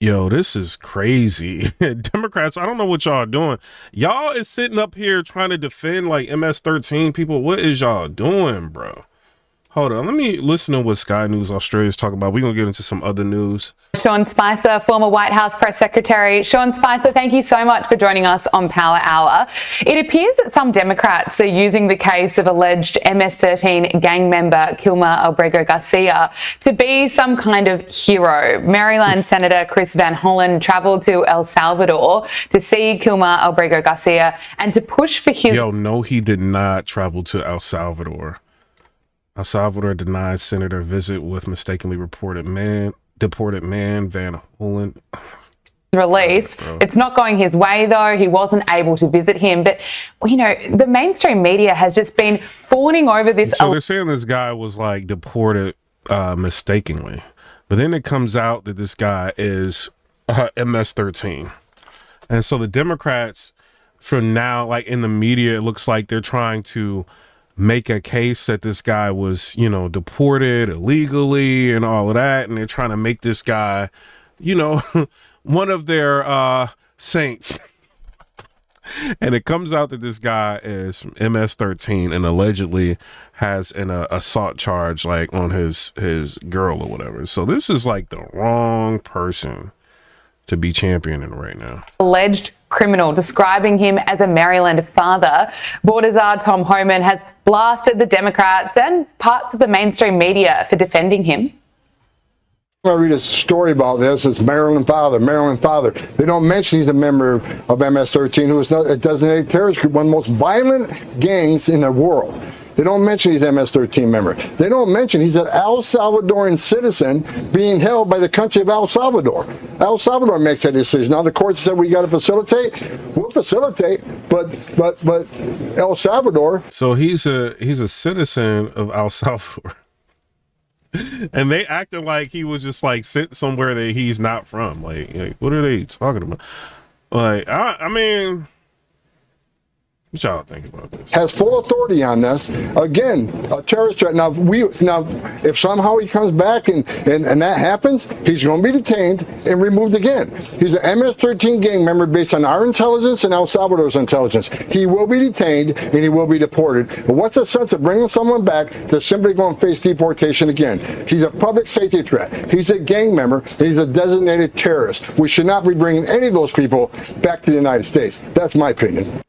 Yo, this is crazy. Democrats, I don't know what y'all doing. Y'all is sitting up here trying to defend like MS-13 people. What is y'all doing, bro? Hold on, let me listen to what Sky News Australia is talking about. We're going to get into some other news. Sean Spicer, former White House press secretary. Sean Spicer, thank you so much for joining us on Power Hour. It appears that some Democrats are using the case of alleged MS-13 gang member Kilmer Albrego Garcia to be some kind of hero. Maryland Senator Chris Van Hollen travelled to El Salvador to see Kilmer Albrego Garcia and to push for his... Yo, no, he did not travel to El Salvador. El Salvador denies senator visit with mistakenly deported man Van Hollen. Release. It's not going his way, though. He wasn't able to visit him. But, you know, the mainstream media has just been fawning over this. So they're saying this guy was like deported mistakenly. But then it comes out that this guy is MS-13. And so the Democrats, for now, like in the media, it looks like they're trying to make a case that this guy was, you know, deported illegally and all of that. And they're trying to make this guy, you know, one of their saints. And it comes out that this guy is MS-13 and allegedly has an assault charge like on his girl or whatever. So this is like the wrong person to be championing right now. Alleged criminal, describing him as a Maryland father. Border czar Tom Homan has blasted the Democrats and parts of the mainstream media for defending him. I read a story about this. It's Maryland father, Maryland father. They don't mention he's a member of MS-13, who is a designated terrorist group, one of the most violent gangs in the world. They don't mention he's an MS-13 member. They don't mention he's an El Salvadoran citizen being held by the country of El Salvador. El Salvador makes that decision. Now the court said we got to facilitate. We'll facilitate, but El Salvador. So he's a citizen of El Salvador. And they acted like he was just like sent somewhere that he's not from. Like what are they talking about? Like, I mean, what y'all think about this? Has full authority on this. Again, a terrorist threat. Now, if somehow he comes back and that happens, he's going to be detained and removed again. He's an MS-13 gang member based on our intelligence and El Salvador's intelligence. He will be detained and he will be deported. But what's the sense of bringing someone back that's simply going to face deportation again? He's a public safety threat. He's a gang member and he's a designated terrorist. We should not be bringing any of those people back to the United States. That's my opinion.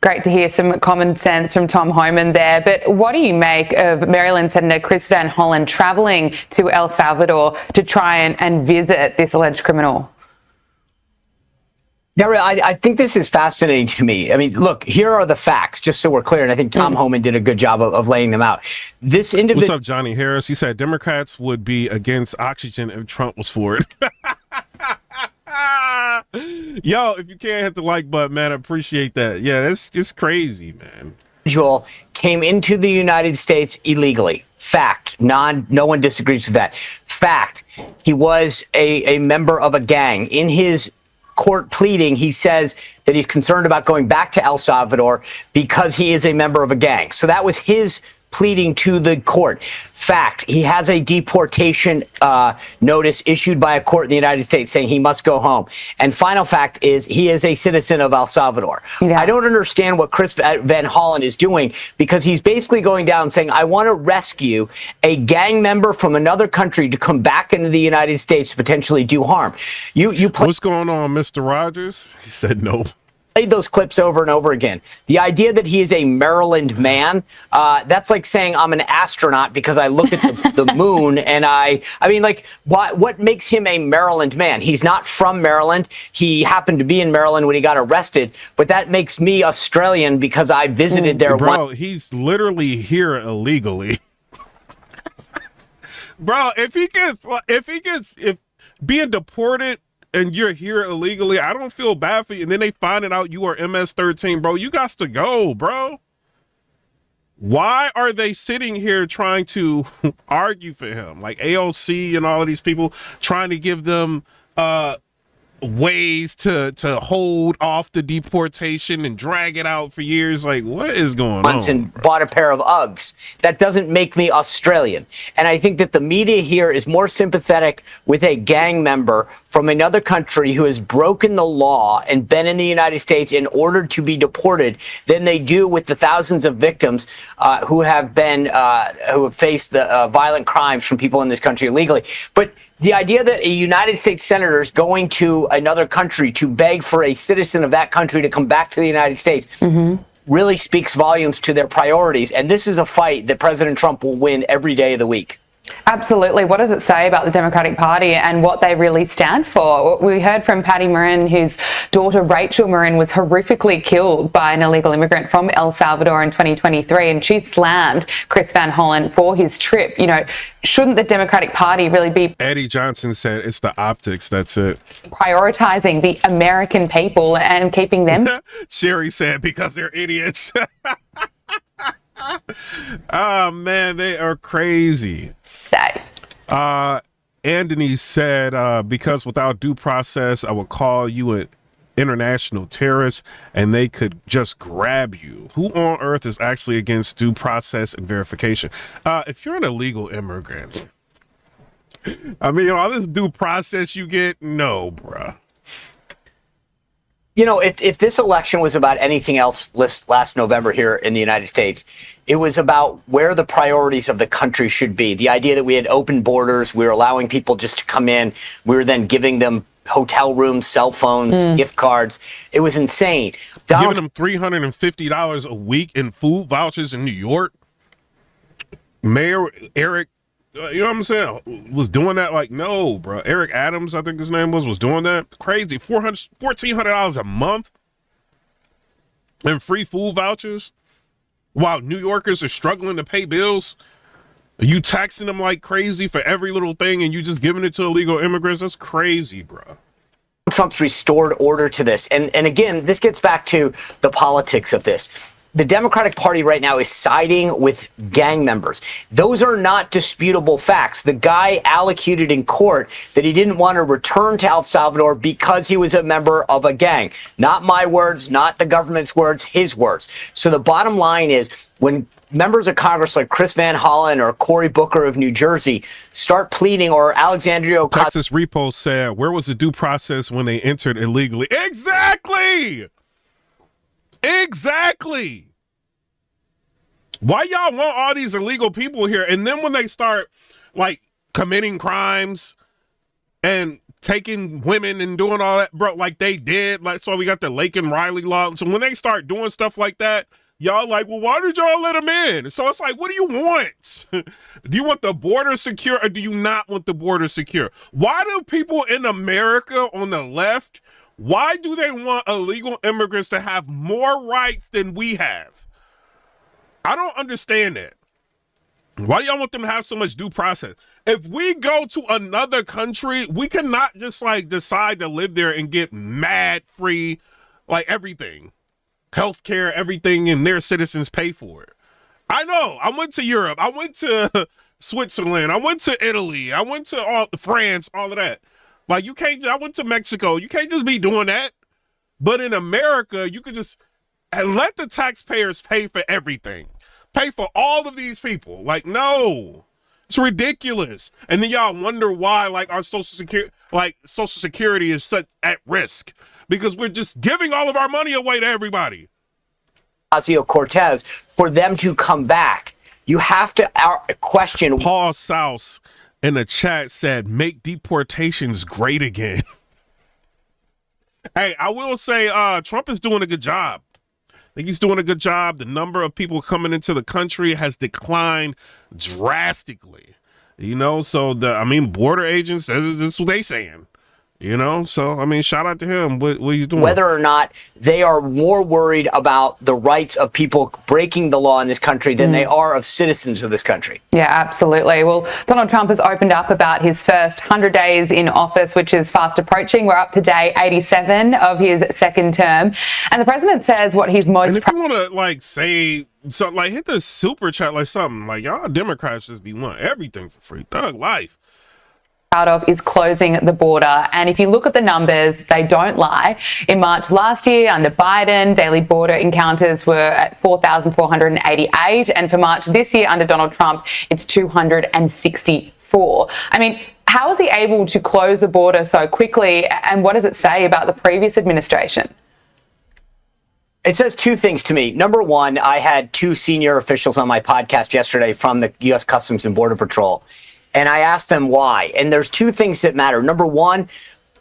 Great to hear some common sense from Tom Homan there. But what do you make of Maryland Senator Chris Van Hollen travelling to El Salvador to try and visit this alleged criminal? Yeah, I think this is fascinating to me. I mean, look, here are the facts, just so we're clear, and I think Tom Homan did a good job of laying them out. This individual. What's up, Johnny Harris? He said Democrats would be against oxygen if Trump was for it. Yo, if you can't hit the like button, man, I appreciate that. Yeah, it's crazy, man. Individual came into the United States illegally. Fact. No one disagrees with that. Fact. He was a member of a gang. In his court pleading, he says that he's concerned about going back to El Salvador because he is a member of a gang. So that was his pleading to the court. Fact, he has a deportation notice issued by a court in the United States saying he must go home. And final fact is he is a citizen of El Salvador. Yeah. I don't understand what Chris Van Hollen is doing, because he's basically going down saying, I want to rescue a gang member from another country to come back into the United States to potentially do harm. What's going on, Mr. Rogers? He said no. Played those clips over and over again. The idea that he is a Maryland man, that's like saying I'm an astronaut because I look at the moon and I mean, like, what makes him a Maryland man? He's not from Maryland. He happened to be in Maryland when he got arrested, but that makes me Australian because I visited there. Bro, he's literally here illegally. Bro, if being deported and you're here illegally, I don't feel bad for you. And then they finding out you are MS-13, bro. You got to go, bro. Why are they sitting here trying to argue for him? Like AOC and all of these people trying to give them ways to hold off the deportation and drag it out for years. Like, what is going on? And bought a pair of Uggs. That doesn't make me Australian. And I think that the media here is more sympathetic with a gang member from another country who has broken the law and been in the United States in order to be deported than they do with the thousands of victims who have faced the violent crimes from people in this country illegally. But the idea that a United States senator is going to another country to beg for a citizen of that country to come back to the United States really speaks volumes to their priorities. And this is a fight that President Trump will win every day of the week. Absolutely. What does it say about the Democratic Party and what they really stand for? We heard from Patty Marin, whose daughter Rachel Marin was horrifically killed by an illegal immigrant from El Salvador in 2023, and she slammed Chris Van Hollen for his trip. You know, shouldn't the Democratic Party really be... Eddie Johnson said it's the optics, that's it. ...prioritizing the American people and keeping them... Sherry said because they're idiots. Oh, man, they are crazy. Anthony said, because without due process, I would call you an international terrorist and they could just grab you. Who on earth is actually against due process and verification? If you're an illegal immigrant, I mean, all this due process you get, no, bruh. You know, if this election was about anything else last November here in the United States, it was about where the priorities of the country should be. The idea that we had open borders, we were allowing people just to come in, we were then giving them hotel rooms, cell phones, gift cards. It was insane. Giving them $350 a week in food vouchers in New York. Mayor Eric, you know what I'm saying, was doing that. Like, no, bro. Eric Adams, I think his name was doing that. Crazy. $1,400 a month and free food vouchers while New Yorkers are struggling to pay bills. Are you taxing them like crazy for every little thing and you just giving it to illegal immigrants? That's crazy, bro. Trump's restored order to this. And again, this gets back to the politics of this. The Democratic Party right now is siding with gang members. Those are not disputable facts. The guy allocated in court that he didn't want to return to El Salvador because he was a member of a gang. Not my words, not the government's words, his words. So the bottom line is, when members of Congress like Chris Van Hollen or Cory Booker of New Jersey start pleading, or Alexandria Ocasio... Texas Repo said, where was the due process when they entered illegally? Exactly! Exactly! Why y'all want all these illegal people here? And then when they start, like, committing crimes and taking women and doing all that, bro, like they did, like, so we got the Lake and Riley law. So when they start doing stuff like that, y'all like, well, why did y'all let them in? So it's like, what do you want? Do you want the border secure or do you not want the border secure? Why do people in America on the left, why do they want illegal immigrants to have more rights than we have? I don't understand that. Why do y'all want them to have so much due process? If we go to another country, we cannot just like decide to live there and get mad free, like everything, healthcare, everything, and their citizens pay for it. I know. I went to Europe. I went to Switzerland. I went to Italy. I went to France, all of that. Like, you can't, I went to Mexico. You can't just be doing that. But in America, you could just let the taxpayers pay for everything. Pay for all of these people. Like, no, it's ridiculous. And then y'all wonder why, like, our Social Security is such at risk, because we're just giving all of our money away to everybody. Ocasio-Cortez, for them to come back, you have to question. Paul Souse in the chat said, make deportations great again. Hey, I will say Trump is doing a good job. I think he's doing a good job. The number of people coming into the country has declined drastically. You know, so border agents, that's what they saying. You know, so, I mean, shout out to him. What he's doing. Whether or not they are more worried about the rights of people breaking the law in this country than they are of citizens of this country. Yeah, absolutely. Well, Donald Trump has opened up about his first 100 days in office, which is fast approaching. We're up to day 87 of his second term. And the president says what he's most... And if you want to, like, say something, like, hit the super chat, like something. Like, y'all Democrats just be wanting everything for free. Thug life. proud of is closing the border. And if you look at the numbers, they don't lie. In March last year, under Biden, daily border encounters were at 4,488. And for March this year, under Donald Trump, it's 264. I mean, how is he able to close the border so quickly? And what does it say about the previous administration? It says two things to me. Number one, I had two senior officials on my podcast yesterday from the U.S. Customs and Border Patrol, and I asked them why. And there's two things that matter. Number one,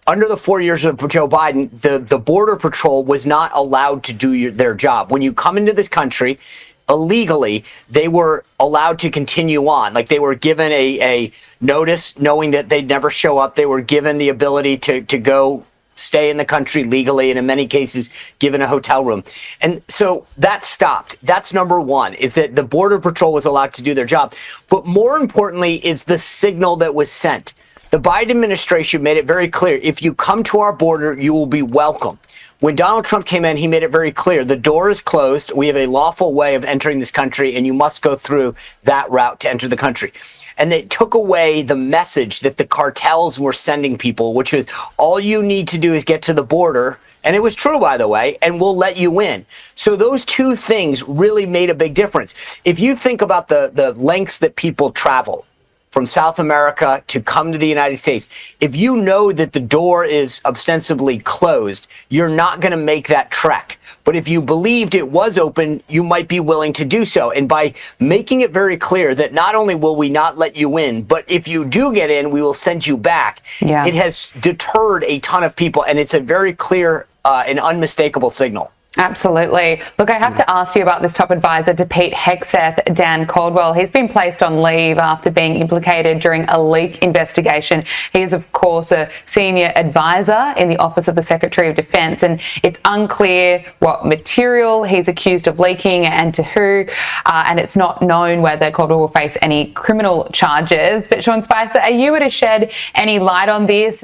under the 4 years of Joe Biden, the Border Patrol was not allowed to do their job. When you come into this country illegally, they were allowed to continue on. Like, they were given a notice knowing that they'd never show up. They were given the ability to go stay in the country legally, and in many cases given a hotel room. And so that stopped. That's number one, is that the Border Patrol was allowed to do their job. But more importantly is the signal that was sent. The Biden administration made it very clear, if you come to our border, you will be welcome. When Donald Trump came in, he made it very clear, the door is closed. We have a lawful way of entering this country, and you must go through that route to enter the country. And they took away the message that the cartels were sending people, which was all you need to do is get to the border. And it was true, by the way, and we'll let you in. So those two things really made a big difference. If you think about the lengths that people travel from South America to come to the United States, if you know that the door is ostensibly closed, you're not going to make that trek. But if you believed it was open, you might be willing to do so. And by making it very clear that not only will we not let you in, but if you do get in, we will send you back. Yeah. It has deterred a ton of people, and it's a very clear and unmistakable signal. Absolutely. Look, I have to ask you about this top advisor to Pete Hegseth, Dan Caldwell. He's been placed on leave after being implicated during a leak investigation. He is, of course, a senior advisor in the Office of the Secretary of Defence, and it's unclear what material he's accused of leaking and to who, and it's not known whether Caldwell will face any criminal charges. But Sean Spicer, are you able to shed any light on this?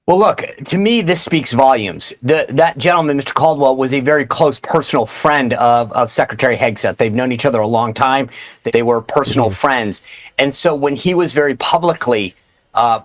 Well, look, to me, this speaks volumes. That gentleman, Mr. Caldwell, was a very close personal friend of Secretary Hegseth. They've known each other a long time. They were personal friends. And so when he was very publicly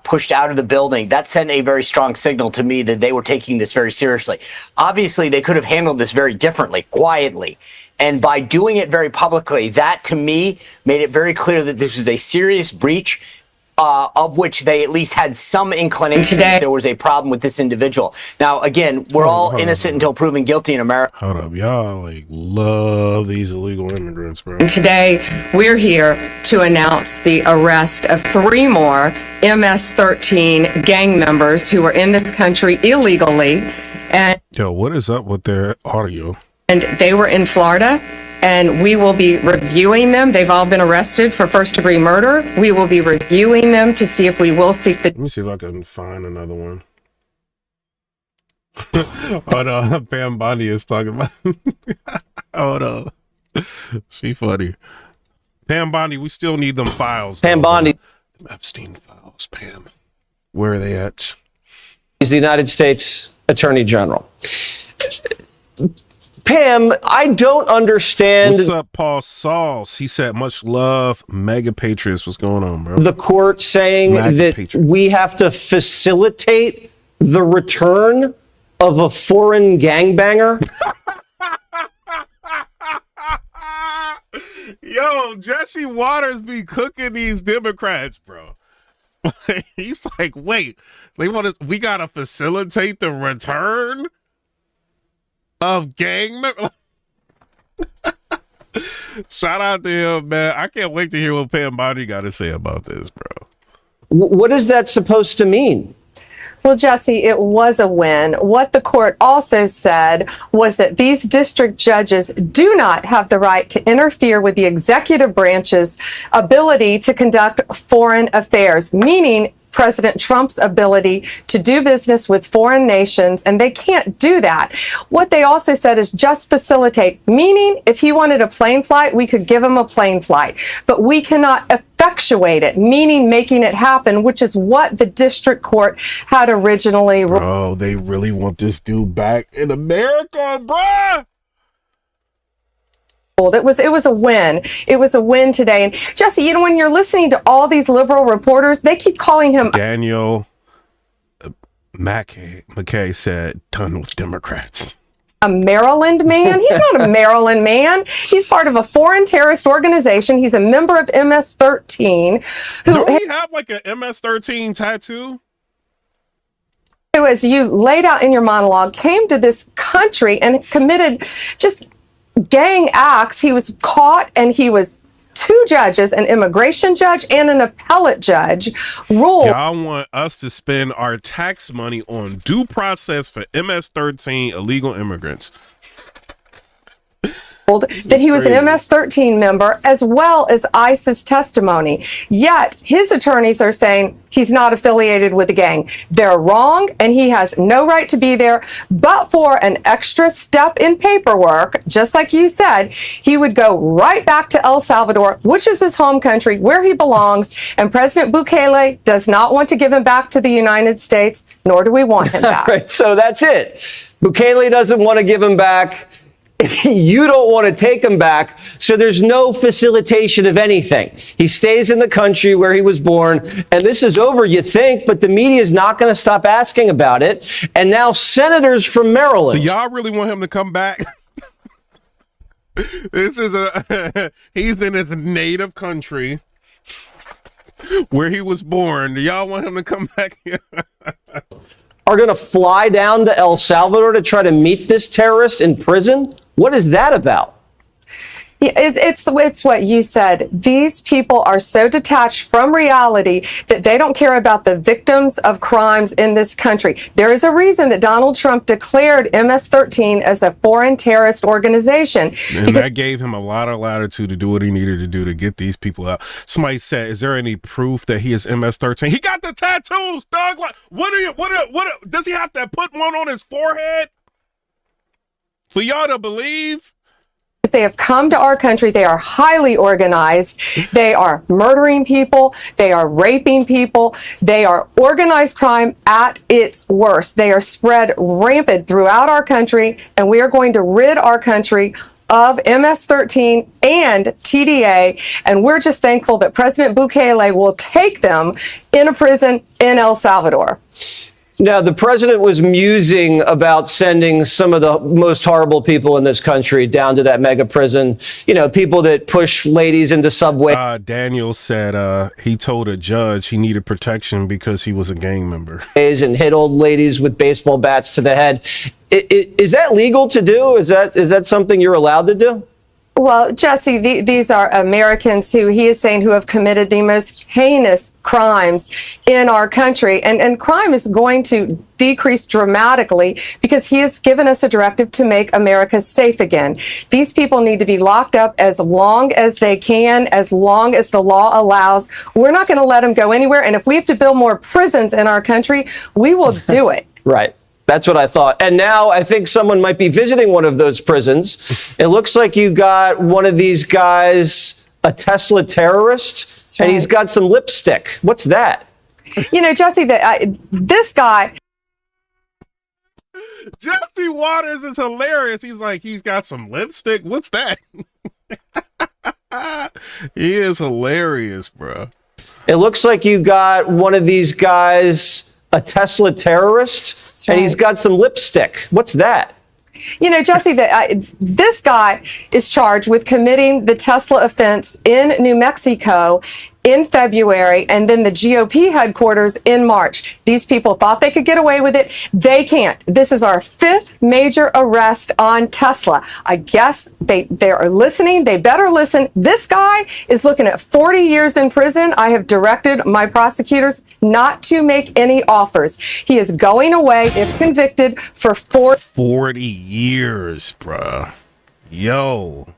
pushed out of the building, that sent a very strong signal to me that they were taking this very seriously. Obviously, they could have handled this very differently, quietly. And by doing it very publicly, that, to me, made it very clear that this was a serious breach, of which they at least had some inclination that there was a problem with this individual. Now, again, we're all innocent until proven guilty in America. Hold up, y'all like love these illegal immigrants, bro. And today, we're here to announce the arrest of 3 more MS-13 gang members who were in this country illegally. And yo, what is up with their audio? And they were in Florida. And we will be reviewing them. They've all been arrested for first-degree murder. We will be reviewing them to see if we will seek the... Let me see if I can find another one. Hold on, Pam Bondi is talking about... Hold on. She funny. Pam Bondi, we still need them files. Pam Bondi. Them Epstein files, Pam. Where are they at? He's the United States Attorney General. Pam, I don't understand. What's up, Paul Sauls? He said, much love, mega patriots. What's going on, bro? The court saying that we have to facilitate the return of a foreign gangbanger. Yo, Jesse Waters be cooking these Democrats, bro. He's like, wait, we gotta facilitate the return of gang members. Shout out to him, man. I can't wait to hear what Pam Bondi got to say about this, bro. What is that supposed to mean? Well, Jesse, it was a win. What the court also said was that these district judges do not have the right to interfere with the executive branch's ability to conduct foreign affairs, meaning President Trump's ability to do business with foreign nations, and they can't do that. What they also said is just facilitate, meaning if he wanted a plane flight, we could give him a plane flight, but we cannot effectuate it, meaning making it happen, which is what the district court had originally. Bro, they really want this dude back in America, bruh. It was a win. It was a win today. And Jesse, you know, when you're listening to all these liberal reporters, they keep calling him Daniel McKay said, done with Democrats. A Maryland man. He's not a Maryland man. He's part of a foreign terrorist organization. He's a member of MS-13. Don't he have like an MS-13 tattoo? Who, as you laid out in your monologue, came to this country and committed just gang acts. He was caught, and he was two judges, an immigration judge and an appellate judge, ruled. Y'all want us to spend our tax money on due process for MS-13 illegal immigrants. That he was an MS-13 member, as well as ICE's testimony. Yet his attorneys are saying he's not affiliated with the gang. They're wrong, and he has no right to be there. But for an extra step in paperwork, just like you said, he would go right back to El Salvador, which is his home country, where he belongs. And President Bukele does not want to give him back to the United States, nor do we want him back. Right, so that's it. Bukele doesn't want to give him back. You don't want to take him back, so there's no facilitation of anything. He stays in the country where he was born, and this is over, you think, but the media is not going to stop asking about it. And now senators from Maryland. So y'all really want him to come back? This is he's in his native country where he was born. Do y'all want him to come back here? Are going to fly down to El Salvador to try to meet this terrorist in prison? What is that about? Yeah, it's what you said. These people are so detached from reality that they don't care about the victims of crimes in this country. There is a reason that Donald Trump declared MS-13 as a foreign terrorist organization. And that gave him a lot of latitude to do what he needed to do to get these people out. Somebody said, is there any proof that he is MS-13? He got the tattoos, dog. Like, what does he have to put one on his forehead for y'all to believe? They have come to our country. They are highly organized. They are murdering people. They are raping people. They are organized crime at its worst. They are spread rampant throughout our country, and we are going to rid our country of MS-13 and TDA, and we're just thankful that President Bukele will take them in a prison in El Salvador. Now, the president was musing about sending some of the most horrible people in this country down to that mega prison. You know, people that push ladies into subway. Daniel said he told a judge he needed protection because he was a gang member. And hit old ladies with baseball bats to the head. Is that legal to do? Is that something you're allowed to do? Well, Jesse, these are Americans who he is saying who have committed the most heinous crimes in our country. And crime is going to decrease dramatically because he has given us a directive to make America safe again. These people need to be locked up as long as they can, as long as the law allows. We're not going to let them go anywhere. And if we have to build more prisons in our country, we will do it. Right. That's what I thought. And now I think someone might be visiting one of those prisons. It looks like you got one of these guys, a terrorist, That's right. And he's got some lipstick. What's that? You know, Jesse, this guy. Jesse Waters is hilarious. He's like, he's got some lipstick. What's that? He is hilarious, bro. It looks like you got one of these guys, a terrorist, right. And he's got some lipstick. What's that? You know, Jesse, this guy is charged with committing the Tesla offense in New Mexico in February, and then the GOP headquarters in March. These people thought they could get away with it. They can't. This is our fifth major arrest on Tesla. I guess they are listening. They better listen. This guy is looking at 40 years in prison. I have directed my prosecutors not to make any offers. He is going away if convicted for 40 years, bruh. Yo.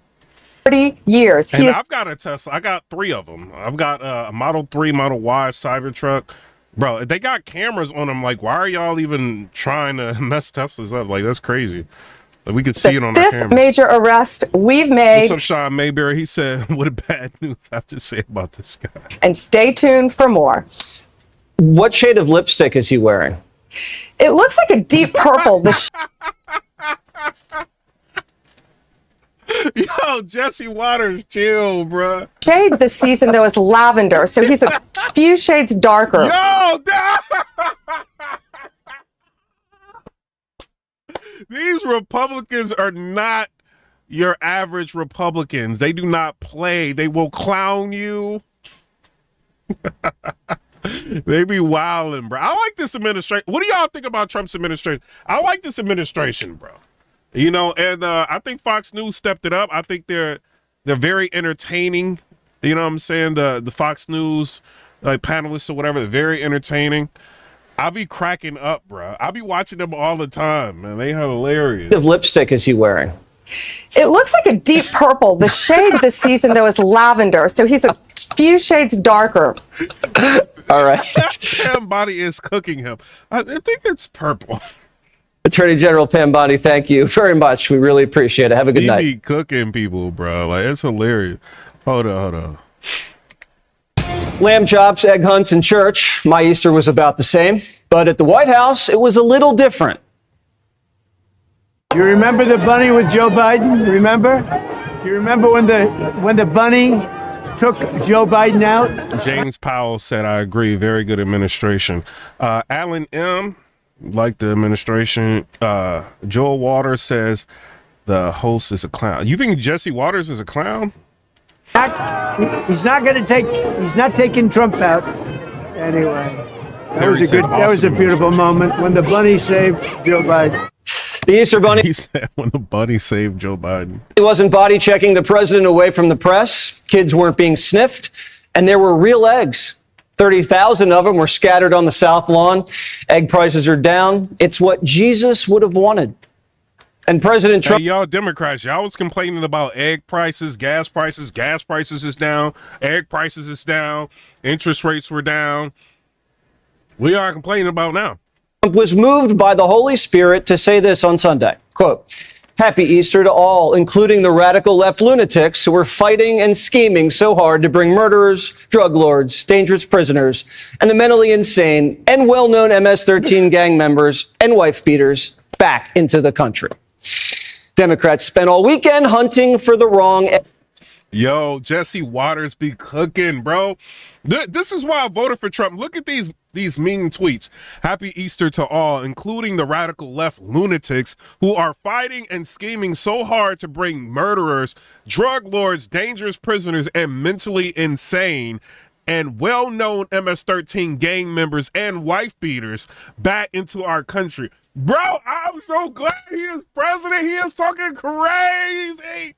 40 years. And I've got a Tesla. I got 3 of them. I've got a Model 3, Model Y, Cybertruck. Bro, they got cameras on them. Like, why are y'all even trying to mess Teslas up? Like, that's crazy. Like, we could see it on our camera. Fifth major arrest we've made. What's up, Sean Mayberry? He said, what a bad news I have to say about this guy. And stay tuned for more. What shade of lipstick is he wearing? It looks like a deep purple. Yo, Jesse Waters, chill, bruh. Shade this season, though, is lavender, so he's a few shades darker. Yo, these Republicans are not your average Republicans. They do not play. They will clown you. They be wilding, bro. I like this administration. What do y'all think about Trump's administration? I like this administration, bro. You know, and I think Fox News stepped it up. I think they're very entertaining. You know what I'm saying? The Fox News like panelists or whatever, they're very entertaining. I'll be cracking up, bro. I'll be watching them all the time, man. They hilarious. What lipstick is he wearing? It looks like a deep purple. The shade this season, though, is lavender, so he's a few shades darker. All right. Pam Body is cooking him. I think it's purple. Attorney General Pam Bondi, thank you very much. We really appreciate it. Have a good night. He be cooking people, bro. Like, it's hilarious. Hold on. Lamb chops, egg hunts, and church. My Easter was about the same, but at the White House, it was a little different. You remember the bunny with Joe Biden? Remember? You remember when the bunny took Joe Biden out? James Powell said, I agree. Very good administration. Alan M., like the administration. Joel Waters says the host is a clown. You think Jesse Waters is a clown? He's not taking Trump out. Anyway, that was a beautiful moment when the bunny saved Joe Biden. The Easter Bunny. He said when the bunny saved Joe Biden. He wasn't body checking the president away from the press. Kids weren't being sniffed, and there were real eggs. 30,000 of them were scattered on the South Lawn. Egg prices are down. It's what Jesus would have wanted. And President Trump. Hey, y'all Democrats, y'all was complaining about egg prices, gas prices. Gas prices is down. Egg prices is down. Interest rates were down. We are complaining about now. Trump was moved by the Holy Spirit to say this on Sunday, quote, "Happy Easter to all, including the radical left lunatics who are fighting and scheming so hard to bring murderers, drug lords, dangerous prisoners, and the mentally insane and well-known MS-13 gang members and wife beaters back into the country." Democrats spent all weekend hunting for the wrong. Yo, Jesse Waters be cooking, bro. This is why I voted for Trump. Look at these mean tweets. Happy Easter to all, including the radical left lunatics who are fighting and scheming so hard to bring murderers, drug lords, dangerous prisoners, and mentally insane and well-known MS-13 gang members and wife beaters back into our country. Bro, I'm so glad he is president. He is talking crazy.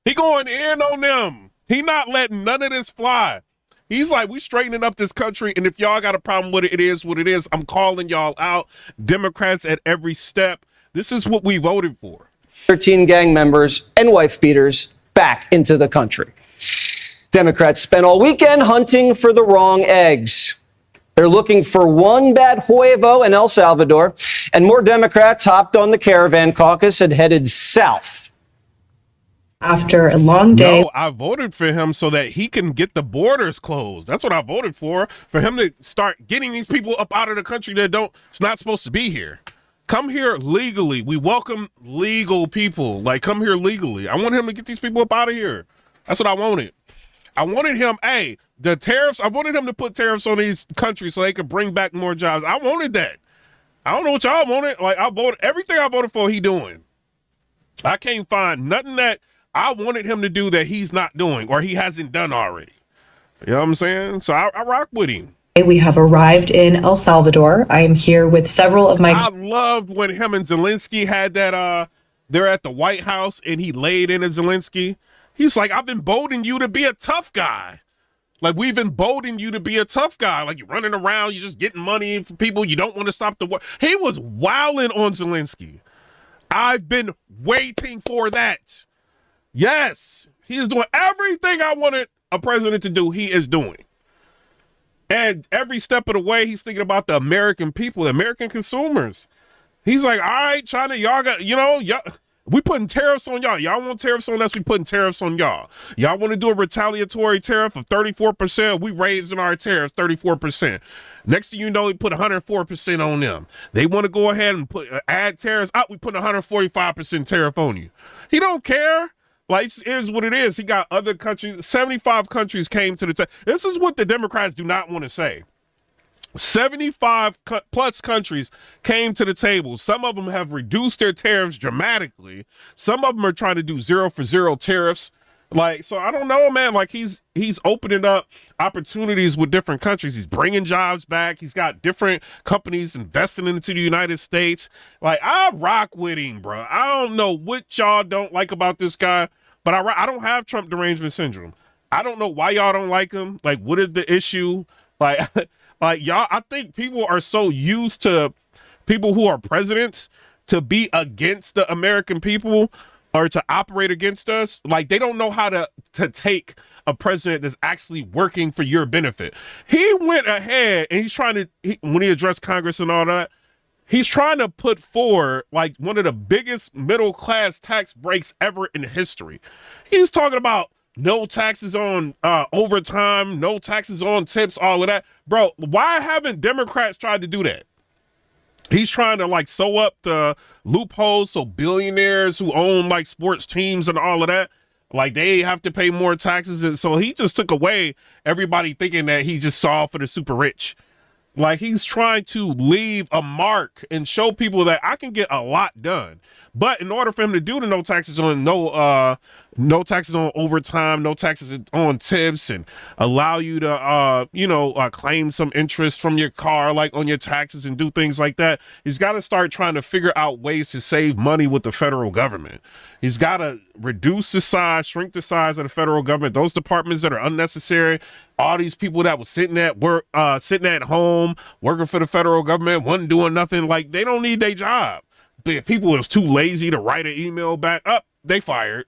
He going in on them. He not letting none of this fly. He's like, we straightening up this country, and if y'all got a problem with it, it is what it is. I'm calling y'all out. Democrats at every step. This is what we voted for. 13 gang members and wife beaters back into the country. Democrats spent all weekend hunting for the wrong eggs. They're looking for one bad huevo in El Salvador, and more Democrats hopped on the caravan caucus and headed south. After a long day. No, I voted for him so that he can get the borders closed. That's what I voted for him to start getting these people up out of the country that it's not supposed to be here. Come here legally. We welcome legal people. Like, come here legally. I want him to get these people up out of here. That's what I wanted. I wanted him, the tariffs, I wanted him to put tariffs on these countries so they could bring back more jobs. I wanted that. I don't know what y'all wanted. Like, everything I voted for, he doing. I can't find nothing that I wanted him to do that he's not doing or he hasn't done already. You know what I'm saying? So I rock with him. We have arrived in El Salvador. I am here with several of my... I loved when him and Zelensky had that, they're at the White House and he laid into Zelensky. He's like, I've emboldened you to be a tough guy. Like, we've emboldened you to be a tough guy. Like, you're running around, you're just getting money from people. You don't want to stop the war. He was wilding on Zelensky. I've been waiting for that. Yes, he is doing everything I wanted a president to do. He is doing. And every step of the way, he's thinking about the American people, the American consumers. He's like, all right, China, y'all got, y'all, we putting tariffs on y'all. Y'all want tariffs on us, we putting tariffs on y'all. Y'all want to do a retaliatory tariff of 34%, we raising our tariffs 34%. Next thing you know, he put 104% on them. They want to go ahead and add tariffs. We put 145% tariff on you. He don't care. Like, it is what it is. He got other countries. 75 countries came to the table. This is what the Democrats do not want to say. 75 plus countries came to the table. Some of them have reduced their tariffs dramatically. Some of them are trying to do 0 for 0 tariffs. Like, so I don't know, man. Like, he's opening up opportunities with different countries. He's bringing jobs back. He's got different companies investing into the United States. Like, I rock with him, bro. I don't know what y'all don't like about this guy, but I don't have Trump derangement syndrome. I don't know why y'all don't like him. Like, what is the issue? Like, like y'all, I think people are so used to people who are presidents to be against the American people or to operate against us. Like, they don't know how to take a president that's actually working for your benefit. He went ahead and he's trying to, when he addressed Congress and all that, he's trying to put forward like one of the biggest middle class tax breaks ever in history. He's talking about no taxes on overtime, no taxes on tips, all of that. Bro, why haven't Democrats tried to do that? He's trying to like sew up the loopholes so billionaires who own like sports teams and all of that, like they have to pay more taxes. And so he just took away everybody thinking that he just saw for the super rich. Like, he's trying to leave a mark and show people that I can get a lot done. But in order for him to do the no taxes on overtime, no taxes on tips, and allow you to claim some interest from your car, like on your taxes, and do things like that, he's got to start trying to figure out ways to save money with the federal government. He's got to reduce the size, shrink the size of the federal government. Those departments that are unnecessary, all these people that was sitting at work, sitting at home, working for the federal government, wasn't doing nothing. Like, they don't need their job. But if people was too lazy to write an email back, they fired.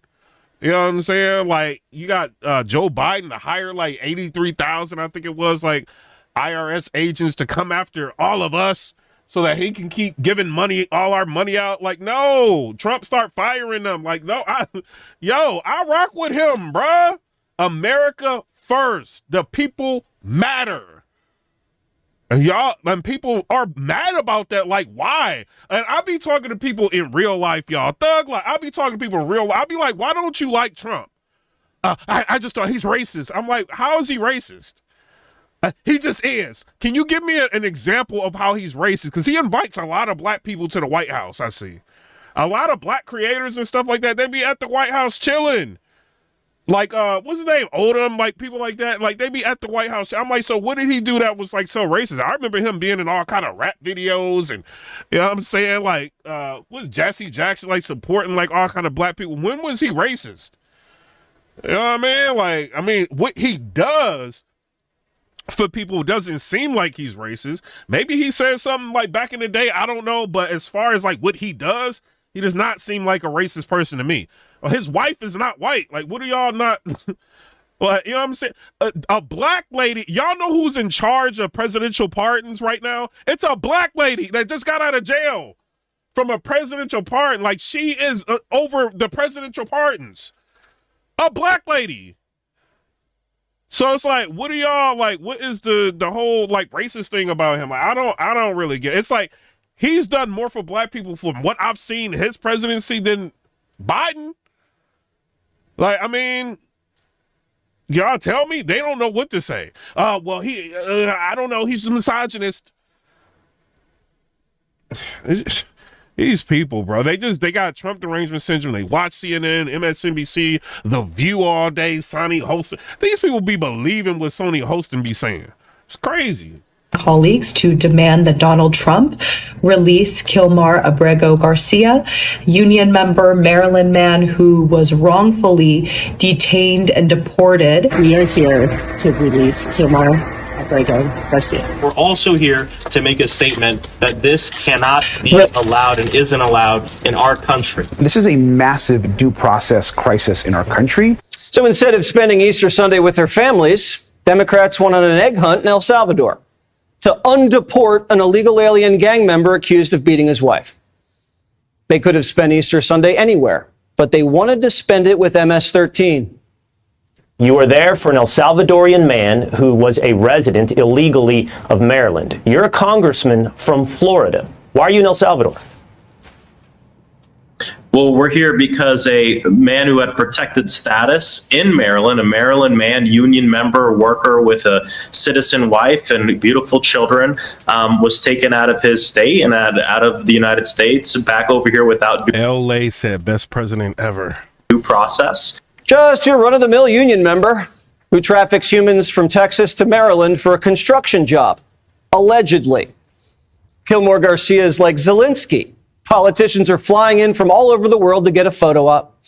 You know what I'm saying? Like, you got Joe Biden to hire like 83,000, I think it was, like IRS agents to come after all of us so that he can keep giving money, all our money out. Like, no, Trump start firing them. Like, no, I rock with him, bruh. America first. The people matter. And people are mad about that. Like, why? And I be talking to people in real life, y'all. Thug, like, I be talking to people in real life. I be like, why don't you like Trump? I just thought he's racist. I'm like, how is he racist? He just is. Can you give me an example of how he's racist? Because he invites a lot of black people to the White House, I see. A lot of black creators and stuff like that, they be at the White House chilling. Like, what's his name? Odom, like people like that. Like, they be at the White House. I'm like, so what did he do that was like so racist? I remember him being in all kind of rap videos and, you know what I'm saying? Like, was Jesse Jackson like supporting like all kind of black people? When was he racist? You know what I mean? Like, I mean, what he does for people doesn't seem like he's racist. Maybe he said something like back in the day, I don't know. But as far as like what he does not seem like a racist person to me. His wife is not white. Like, what are y'all not? Like, you know what I'm saying? A black lady. Y'all know who's in charge of presidential pardons right now? It's a black lady that just got out of jail from a presidential pardon. Like, she is over the presidential pardons. A black lady. So it's like, what are y'all like? What is the whole like racist thing about him? Like, I don't really get it. It's like he's done more for black people from what I've seen his presidency than Biden. Like, I mean, y'all tell me they don't know what to say. Well, I don't know. He's a misogynist. These people, bro, they got Trump derangement syndrome. They watch CNN, MSNBC, The View all day, Sonny Hostin. These people be believing what Sonny Hostin be saying. It's crazy. Colleagues to demand that Donald Trump release Kilmar Abrego Garcia, union member, Maryland man who was wrongfully detained and deported. We are here to release Kilmar Abrego Garcia. We're also here to make a statement that this cannot be allowed and isn't allowed in our country. This is a massive due process crisis in our country. So instead of spending Easter Sunday with their families, Democrats went on an egg hunt in El Salvador to undeport an illegal alien gang member accused of beating his wife. They could have spent Easter Sunday anywhere, but they wanted to spend it with MS-13. You were there for an El Salvadorian man who was a resident illegally of Maryland. You're a congressman from Florida. Why are you in El Salvador? Well, we're here because a man who had protected status in Maryland, a Maryland man, union member, worker with a citizen wife and beautiful children, was taken out of his state and out of the United States back over here without LA said best president ever. due process. Just your run-of-the-mill union member who traffics humans from Texas to Maryland for a construction job, allegedly. Kilmore Garcia is like Zelensky. Politicians are flying in from all over the world to get a photo op.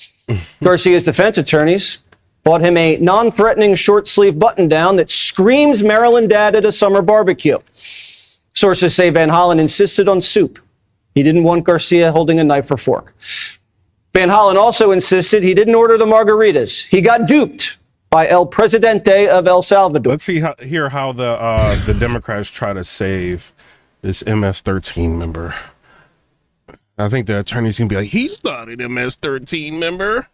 Garcia's defense attorneys bought him a non-threatening short-sleeve button-down that screams Maryland dad at a summer barbecue. Sources say Van Hollen insisted on soup. He didn't want Garcia holding a knife or fork. Van Hollen also insisted he didn't order the margaritas. He got duped by El Presidente of El Salvador. Let's hear how the Democrats try to save this MS-13 member. I think the attorney's gonna be like, he's not an MS-13 member.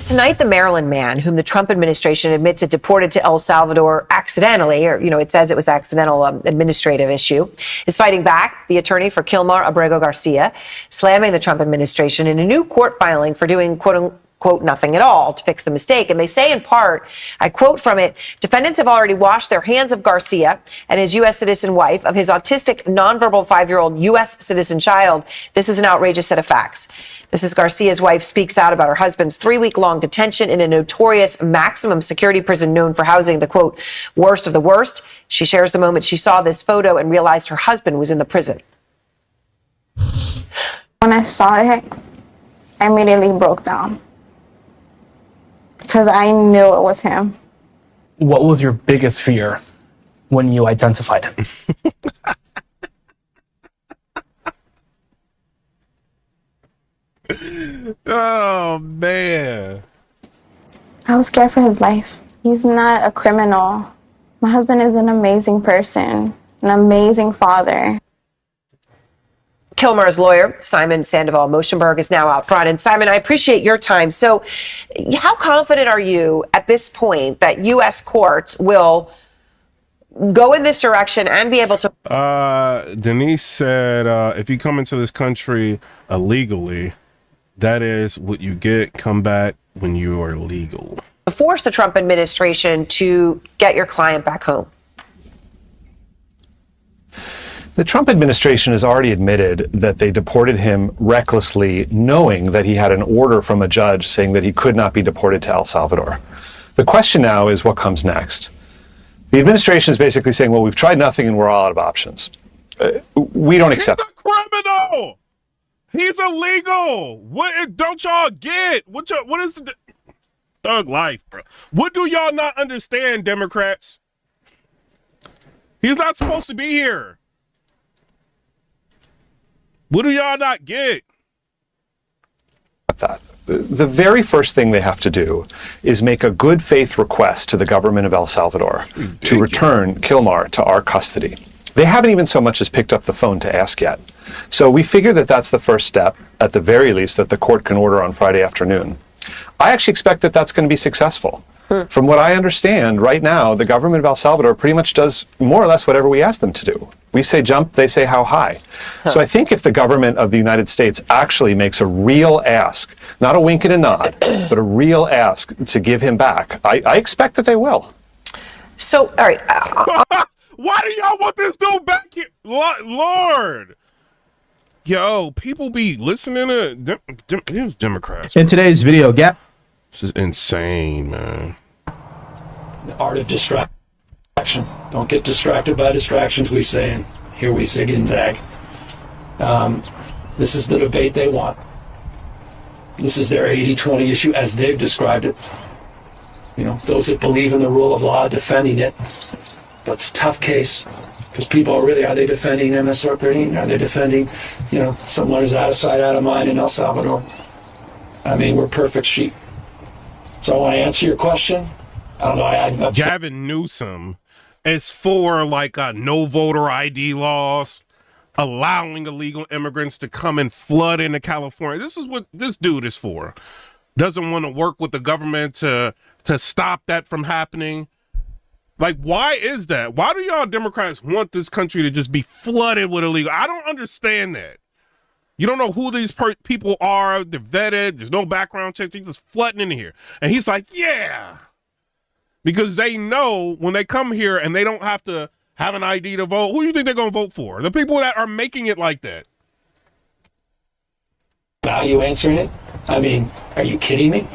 Tonight, the Maryland man, whom the Trump administration admits it deported to El Salvador accidentally, or, it says it was accidental administrative issue, is fighting back. The attorney for Kilmar Abrego Garcia, slamming the Trump administration in a new court filing for doing, quote, nothing at all to fix the mistake. And they say in part, I quote from it, defendants have already washed their hands of Garcia and his U.S. citizen wife, of his autistic, nonverbal 5-year-old U.S. citizen child. This is an outrageous set of facts. This is Garcia's wife speaks out about her husband's 3-week-long detention in a notorious maximum security prison known for housing the, quote, worst of the worst. She shares the moment she saw this photo and realized her husband was in the prison. When I saw it, I immediately broke down because I knew it was him. What was your biggest fear when you identified him? Oh, man. I was scared for his life. He's not a criminal. My husband is an amazing person, an amazing father. Kilmar's lawyer, Simon Sandoval-Moschenberg, is now out front. And Simon, I appreciate your time. So how confident are you at this point that U.S. courts will go in this direction and be able to... Denise said, if you come into this country illegally, that is what you get. Come back when you are legal. force the Trump administration to get your client back home? The Trump administration has already admitted that they deported him recklessly, knowing that he had an order from a judge saying that he could not be deported to El Salvador. The question now is what comes next. The administration is basically saying, well, we've tried nothing and we're all out of options. We don't accept. He's a criminal. He's illegal. What don't y'all get? What is the thug life, bro? What do y'all not understand, Democrats? He's not supposed to be here. What do y'all not get? That. The very first thing they have to do is make a good faith request to the government of El Salvador to return Kilmar to our custody. They haven't even so much as picked up the phone to ask yet. So we figure that that's the first step, at the very least, that the court can order on Friday afternoon. I actually expect that that's going to be successful. From what I understand, right now, the government of El Salvador pretty much does more or less whatever we ask them to do. We say jump, they say how high. So I think if the government of the United States actually makes a real ask, not a wink and a nod, but a real ask to give him back, I expect that they will. So, all right. Why do y'all want this dude back here? Lord. Yo, people be listening to these Democrats. In today's video, This is insane, man. The art of distraction. Don't get distracted by distractions, we say, and here we zig and zag. This is the debate they want. This is their 80-20 issue as they've described it. You know, those that believe in the rule of law defending it. But it's a tough case because people are really, are they defending MS-13? Are they defending, you know, someone who's out of sight, out of mind in El Salvador? I mean, we're perfect sheep. So I want to answer your question. I don't know. Gavin Newsom is for like no voter ID laws, allowing illegal immigrants to come and flood into California. This is what this dude is for. doesn't want to work with the government to stop that from happening. Like, why is that? Why do y'all Democrats want this country to just be flooded with illegal? I don't understand that. You don't know who these people are. They're vetted. There's no background checks. They're just flooding in here. And he's like, yeah. Because they know when they come here and they don't have to have an ID to vote, who do you think they're going to vote for? The people that are making it like that. Now you answering it? I mean, are you kidding me?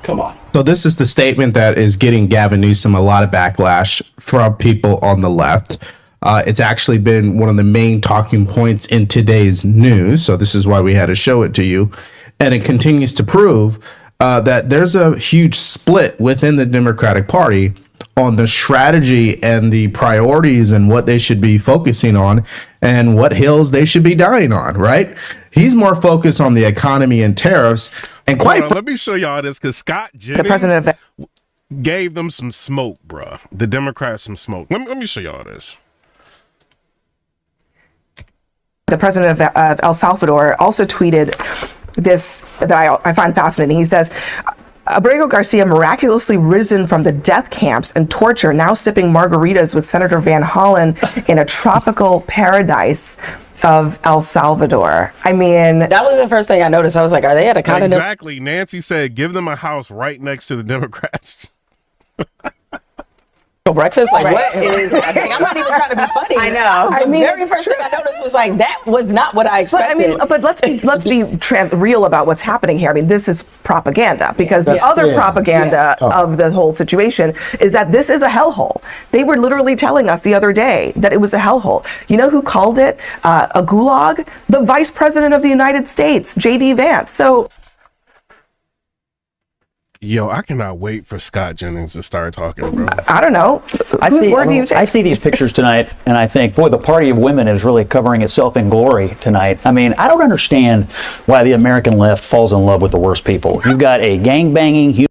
Come on. So this is the statement that is getting Gavin Newsom a lot of backlash from people on the left. It's actually been one of the main talking points in today's news. So this is why we had to show it to you. And it continues to prove that there's a huge split within the Democratic Party on the strategy and the priorities and what they should be focusing on and what hills they should be dying on, right? He's more focused on the economy and tariffs. And let me show y'all this, because Scott Jennings gave them some smoke, bruh. The Democrats some smoke. Let me show y'all this. The president of El Salvador also tweeted this that I find fascinating. He says, Abrego Garcia miraculously risen from the death camps and torture, now sipping margaritas with Senator Van Hollen in a tropical paradise of El Salvador. I mean, that was the first thing I noticed. I was like, are they at a continent? Exactly. Nancy said, give them a house right next to the Democrats. Breakfast? Like, what is happening? I'm not even trying to be funny. I know. The very first thing I noticed was like, that was not what I expected. But let's be real about what's happening here. I mean, this is propaganda, because the other propaganda of the whole situation is that this is a hellhole. They were literally telling us the other day that it was a hellhole. You know who called it a gulag? The Vice President of the United States, J.D. Vance. So. Yo, I cannot wait for Scott Jennings to start talking, bro. I don't know. I see these pictures tonight, and I think, boy, the party of women is really covering itself in glory tonight. I mean, I don't understand why the American left falls in love with the worst people. You've got a gang-banging...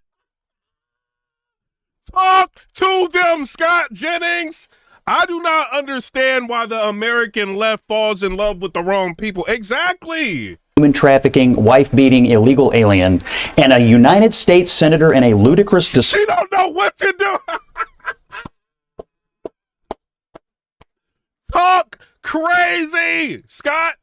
Talk to them, Scott Jennings. I do not understand why the American left falls in love with the wrong people. Exactly. Human trafficking, wife-beating, illegal alien, and a United States senator in a ludicrous... She don't know what to do. Talk crazy, Scott.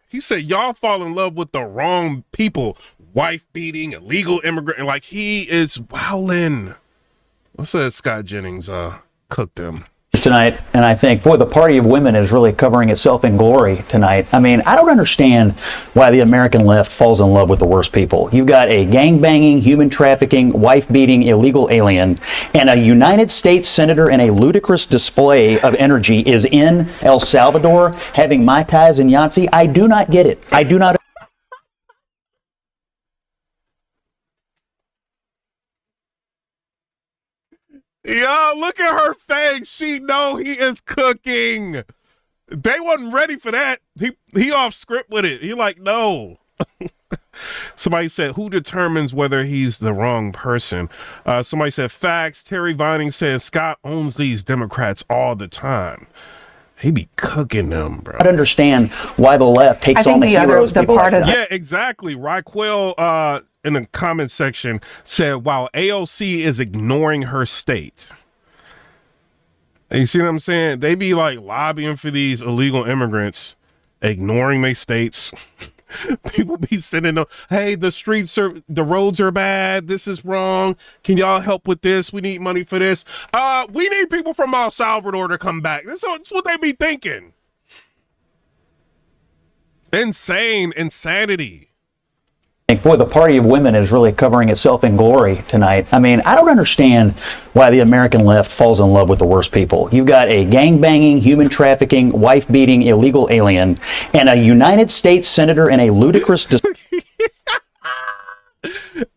He said, y'all fall in love with the wrong people. Wife-beating, illegal immigrant. Like, he is wowing. What's that Scott Jennings cooked him? Tonight, and I think, boy, the party of women is really covering itself in glory tonight. I mean, I don't understand why the American left falls in love with the worst people. You've got a gang-banging, human trafficking, wife-beating, illegal alien, and a United States senator in a ludicrous display of energy is in El Salvador having Mai Tais and Yahtzee. I do not get it. I do not. Yo, look at her face. She know he is cooking. They wasn't ready for that. He off script with it. He like, no. Somebody said, who determines whether he's the wrong person? Somebody said, facts. Terry Vining said, Scott owns these Democrats all the time. He be cooking them, bro. I don't understand why the left takes on the heroes. Yeah, exactly. Raquel in the comment section said, while AOC is ignoring her state. You see what I'm saying? They be like lobbying for these illegal immigrants, ignoring their states. People be sending them, hey, the roads are bad. This is wrong. Can y'all help with this? We need money for this. We need people from El Salvador to come back. That's what they be thinking. Insanity. Boy, the party of women is really covering itself in glory tonight. I mean, I don't understand why the American left falls in love with the worst people. You've got a gang-banging, human trafficking, wife-beating, illegal alien, and a United States senator in a ludicrous...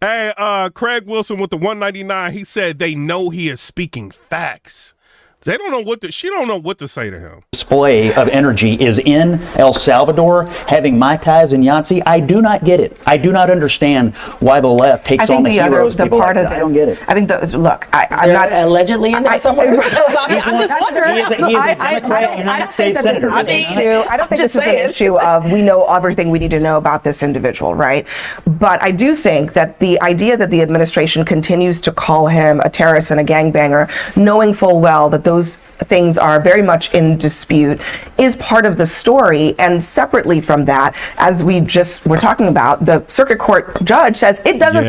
Hey, Craig Wilson with the 199, he said they know he is speaking facts. They don't know she don't know what to say to him. display of energy is in El Salvador, having Mai Tais and Yahtzee. I do not get it. I do not understand why the left takes on the heroes. The part of this, I don't get it. I think I'm not allegedly in there somewhere. I'm just wondering. He is a Democrat United States senator. I don't think this is an issue of we know everything we need to know about this individual, right? But I do think that the idea that the administration continues to call him a terrorist and a gangbanger, knowing full well that those things are very much in dispute, is part of the story. And separately from that, as we just were talking about, the circuit court judge says it doesn't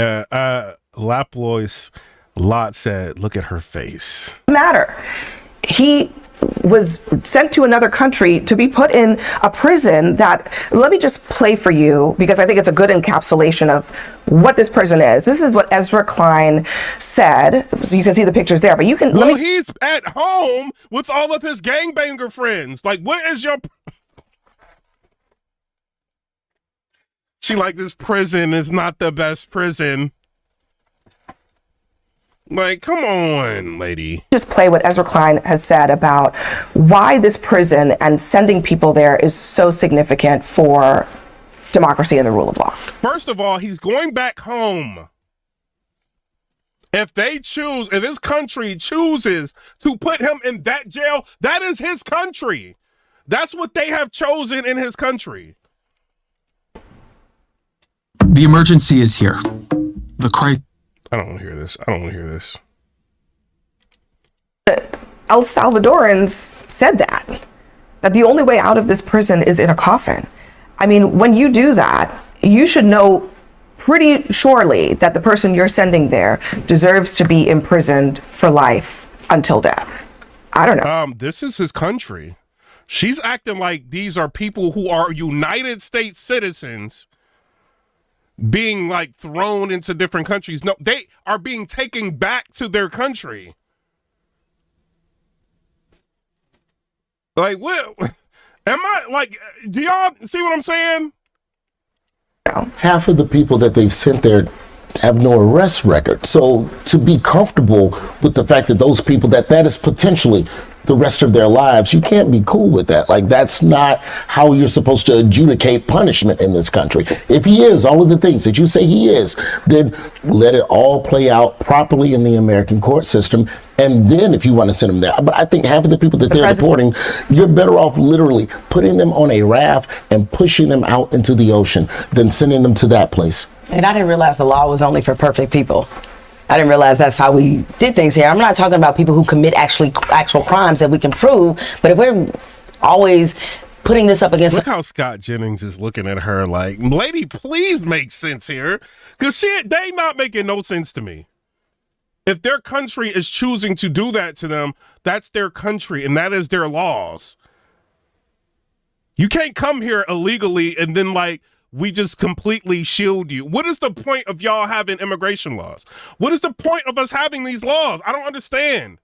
Laplois Lot said, look at her face. Matter. He was sent to another country to be put in a prison that, let me just play for you because I think it's a good encapsulation of what this prison is. This is what Ezra Klein said. So you can see the pictures there, but you can. Well, he's at home with all of his gangbanger friends. Like, what is your... She like, this prison is not the best prison. Like, come on, lady. Just play what Ezra Klein has said about why this prison and sending people there is so significant for democracy and the rule of law. First of all, he's going back home. If his country chooses to put him in that jail, that is his country. That's what they have chosen in his country. The emergency is here. I don't want to hear this. El Salvadorans said that the only way out of this prison is in a coffin. I mean, when you do that, you should know pretty surely that the person you're sending there deserves to be imprisoned for life until death. I don't know. This is his country. She's acting like these are people who are United States citizens being like thrown into different countries. No, they are being taken back to their country. Like, what? Am I like, do y'all see what I'm saying? Half of the people that they've sent there have no arrest record. So to be comfortable with the fact that those people, that is potentially the rest of their lives, you can't be cool with that. Like, that's not how you're supposed to adjudicate punishment in this country. If he is all of the things that you say he is, then let it all play out properly in the American court system. And then if you want to send them there. But I think half of the people that they're deporting, you're better off literally putting them on a raft and pushing them out into the ocean than sending them to that place. And I didn't realize the law was only for perfect people. I didn't realize that's how we did things here. I'm not talking about people who commit actual crimes that we can prove, but if we're always putting this up against... Look how Scott Jennings is looking at her like, lady, please make sense here. Because they not making no sense to me. If their country is choosing to do that to them, that's their country and that is their laws. You can't come here illegally and then like, we just completely shield you. What is the point of y'all having immigration laws? What is the point of us having these laws? I don't understand.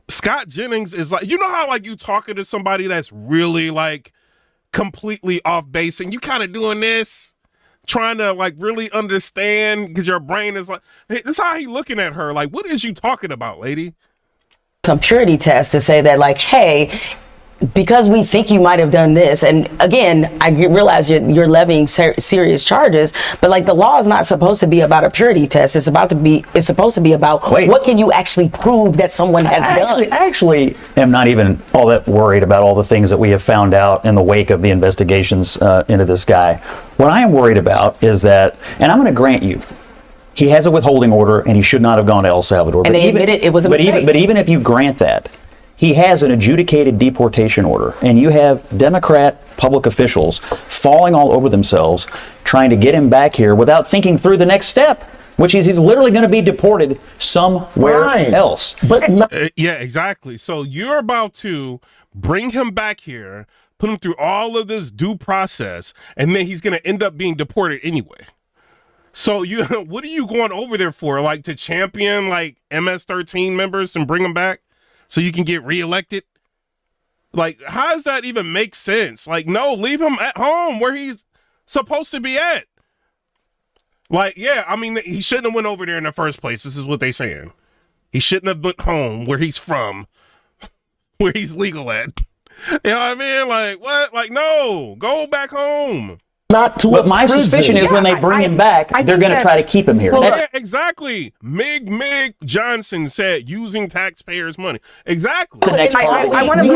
Scott Jennings is like, you know how like you talking to somebody that's really like completely off base and you kind of doing this, trying to like really understand because your brain is like, hey, this is how he looking at her. Like, what is you talking about, lady? Some purity test to say that like, hey, because we think you might have done this, and again, I realize you're levying serious charges, but like the law is not supposed to be about a purity test. It's supposed to be about what can you actually prove that someone has done. I actually am not even all that worried about all the things that we have found out in the wake of the investigations into this guy. What I am worried about is that, and I'm going to grant you, he has a withholding order and he should not have gone to El Salvador. And they admitted it was a mistake. But even if you grant that, he has an adjudicated deportation order, and you have Democrat public officials falling all over themselves trying to get him back here without thinking through the next step, which is he's literally going to be deported somewhere else. But yeah, exactly. So you're about to bring him back here, put him through all of this due process, and then he's going to end up being deported anyway. So what are you going over there for? Like to champion like MS-13 members and bring them back? So you can get reelected? Like, how does that even make sense? Like, no, leave him at home where he's supposed to be at. Like, yeah, I mean, he shouldn't have went over there in the first place. This is what they're saying. He shouldn't have went home where he's from, where he's legal at. You know what I mean? Like, what? Like, no, go back home. Not to But my suspicion is when they bring him back, they're going to try to keep him here. Well, That's yeah, exactly. Mig Johnson said using taxpayers' money. Exactly. We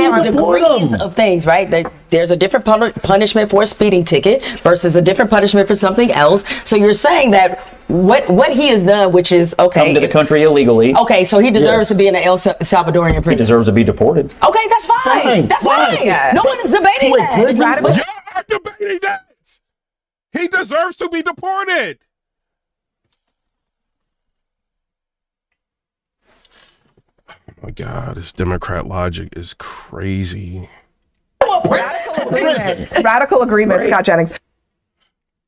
have degrees of things, right? There's a different punishment for a speeding ticket versus a different punishment for something else. So you're saying that what he has done, which is okay, come to the country illegally. Okay, so he deserves to be in an El Salvadorian prison. He deserves to be deported. Okay, that's fine. That's fine. No one is debating that. Y'all are debating that. He deserves to be deported. Oh my God, this Democrat logic is crazy. Radical agreement, Scott Jennings.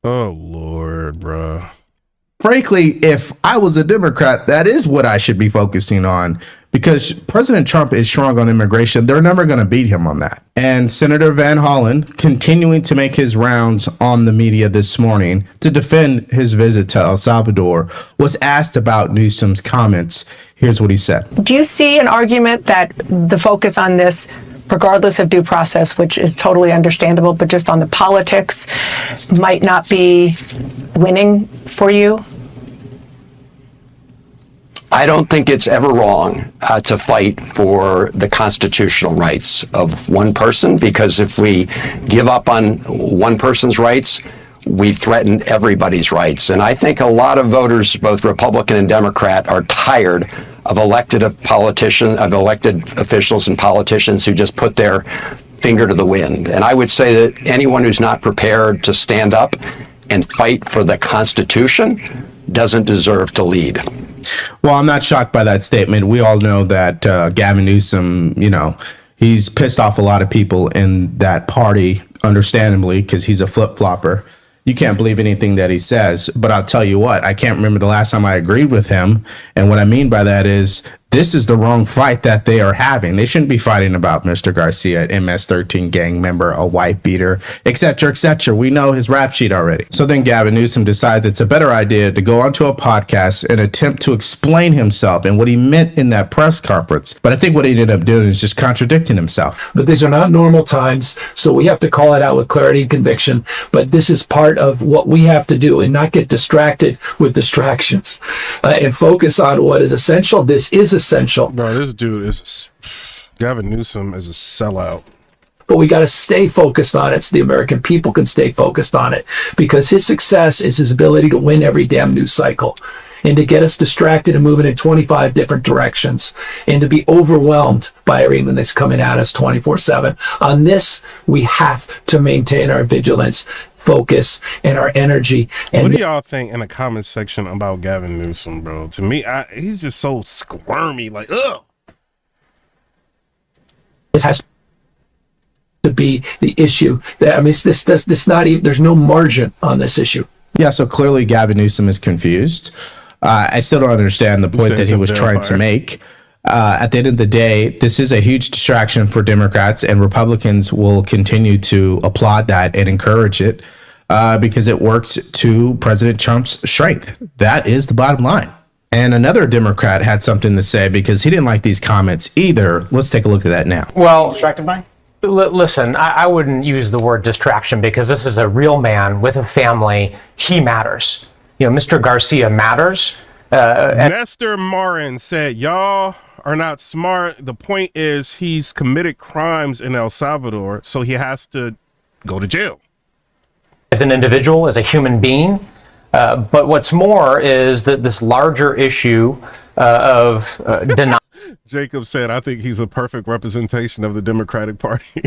Oh Lord, bruh. Frankly, if I was a Democrat, that is what I should be focusing on, because President Trump is strong on immigration. They're never going to beat him on that. And Senator Van Hollen, continuing to make his rounds on the media this morning to defend his visit to El Salvador, was asked about Newsom's comments. Here's what he said. Do you see an argument that the focus on this, regardless of due process, which is totally understandable, but just on the politics, might not be winning for you? I don't think it's ever wrong to fight for the constitutional rights of one person, because if we give up on one person's rights, we threaten everybody's rights. And I think a lot of voters, both Republican and Democrat, are tired of elected officials and politicians who just put their finger to the wind. And I would say that anyone who's not prepared to stand up and fight for the Constitution doesn't deserve to lead. Well, I'm not shocked by that statement. We all know that Gavin Newsom, he's pissed off a lot of people in that party, understandably, because he's a flip-flopper. You can't believe anything that he says. But I'll tell you what, I can't remember the last time I agreed with him. And what I mean by that is this is the wrong fight that they are having. They shouldn't be fighting about Mr. Garcia, MS-13 gang member, a wife beater, etc., etc. We know his rap sheet already. So then Gavin Newsom decides it's a better idea to go onto a podcast and attempt to explain himself and what he meant in that press conference. But I think what he ended up doing is just contradicting himself. But these are not normal times, so we have to call it out with clarity and conviction. But this is part of what we have to do, and not get distracted with distractions and focus on what is essential. This is essential. Bro, this dude is Gavin Newsom is a sellout. But we got to stay focused on it so the American people can stay focused on it, because his success is his ability to win every damn news cycle, and to get us distracted and moving in 25 different directions, and to be overwhelmed by everything that's coming at us 24/7. On this, we have to maintain our vigilance, focus, and our energy. And what do y'all think in the comment section about Gavin Newsom, bro? To me, he's just so squirmy, like, ugh. This has to be the issue. There's no margin on this issue. Yeah, so clearly Gavin Newsom is confused. I still don't understand the point that he was trying to make. At the end of the day, this is a huge distraction for Democrats, and Republicans will continue to applaud that and encourage it because it works to President Trump's strength. That is the bottom line. And another Democrat had something to say because he didn't like these comments either. Let's take a look at that now. Well, distracted by? Listen, I wouldn't use the word distraction, because this is a real man with a family. He matters. Mr. Garcia matters. Nestor Marin said, y'all are not smart. The point is he's committed crimes in El Salvador, so he has to go to jail. As an individual, as a human being. But what's more is that this larger issue of denial. Jacob said, I think he's a perfect representation of the Democratic Party.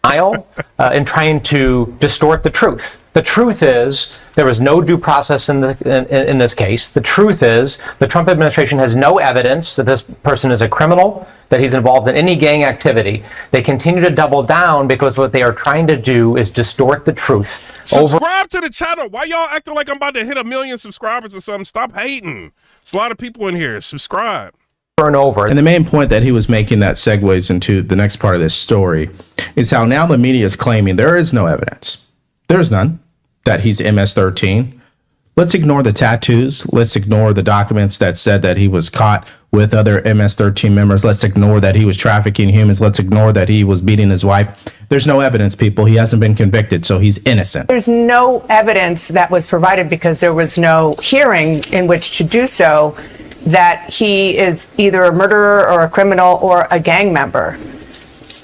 In trying to distort the truth. The truth is there was no due process in this case. The truth is the Trump administration has no evidence that this person is a criminal, that he's involved in any gang activity. They continue to double down because what they are trying to do is distort the truth. Subscribe to the channel. Why y'all acting like I'm about to hit 1 million subscribers or something? Stop hating. There's a lot of people in here. Subscribe. And over. And the main point that he was making that segues into the next part of this story is how now the media is claiming there is no evidence. There's none that he's MS-13. Let's ignore the tattoos. Let's ignore the documents that said that he was caught with other MS-13 members. Let's ignore that he was trafficking humans. Let's ignore that he was beating his wife. There's no evidence, people. He hasn't been convicted, so he's innocent. There's no evidence that was provided because there was no hearing in which to do so that he is either a murderer or a criminal or a gang member.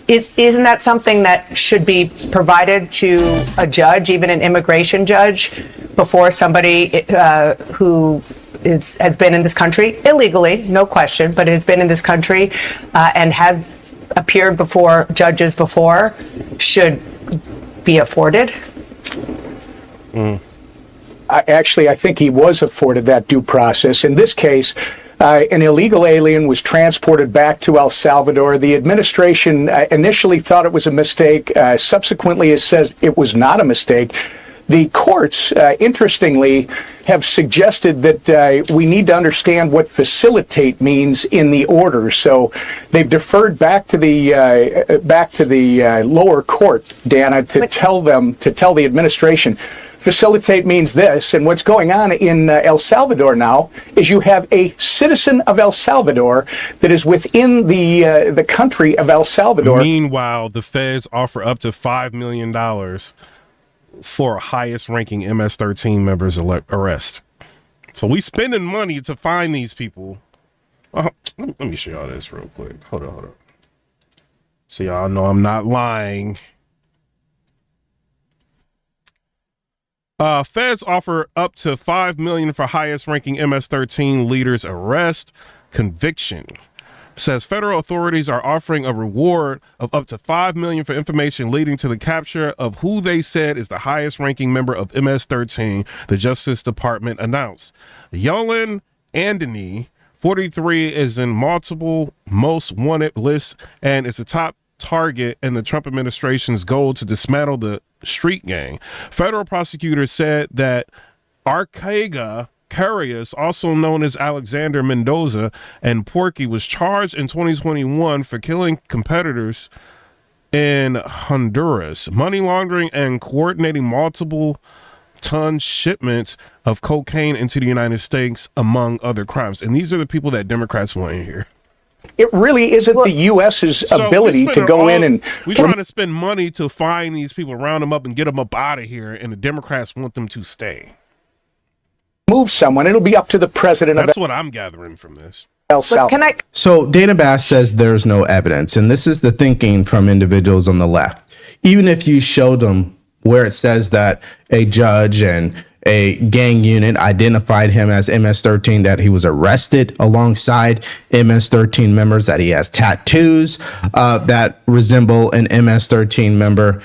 Isn't that something that should be provided to a judge, even an immigration judge, before somebody who has been in this country illegally, no question, but has been in this country and has appeared before judges before should be afforded? I think he was afforded that due process. In this case, an illegal alien was transported back to El Salvador. The administration initially thought it was a mistake. Subsequently, it says it was not a mistake. The courts, interestingly, have suggested that we need to understand what facilitate means in the order. So they've deferred back to the lower court, Dana, to tell the administration. Facilitate means this, and what's going on in El Salvador now is you have a citizen of El Salvador that is within the country of El Salvador. Meanwhile, the feds offer up to $5 million for highest-ranking MS-13 members arrest. So we spending money to find these people. Let me show y'all this real quick. Hold on. So y'all know I'm not lying. Feds offer up to $5 million for highest-ranking MS-13 leaders' arrest. Conviction. Says federal authorities are offering a reward of up to $5 million for information leading to the capture of who they said is the highest-ranking member of MS-13. The Justice Department announced. Yolan Andony, 43, is in multiple most wanted lists and is a top target in the Trump administration's goal to dismantle the street gang. Federal prosecutors said that Arcaga Carius, also known as Alexander Mendoza, and Porky was charged in 2021 for killing competitors in Honduras, money laundering, and coordinating multiple ton shipments of cocaine into the United States, among other crimes. And these are the people that Democrats want in here. It really isn't the U.S.'s ability to go in and... We're trying to spend money to find these people, round them up, and get them up out of here, and the Democrats want them to stay. Move someone. It'll be up to the president. That's what I'm gathering from this. El Salvador. So Dana Bass says there's no evidence, and this is the thinking from individuals on the left. Even if you showed them where it says that a judge and a gang unit identified him as MS-13, that he was arrested alongside MS-13 members, that he has tattoos that resemble an MS-13 member,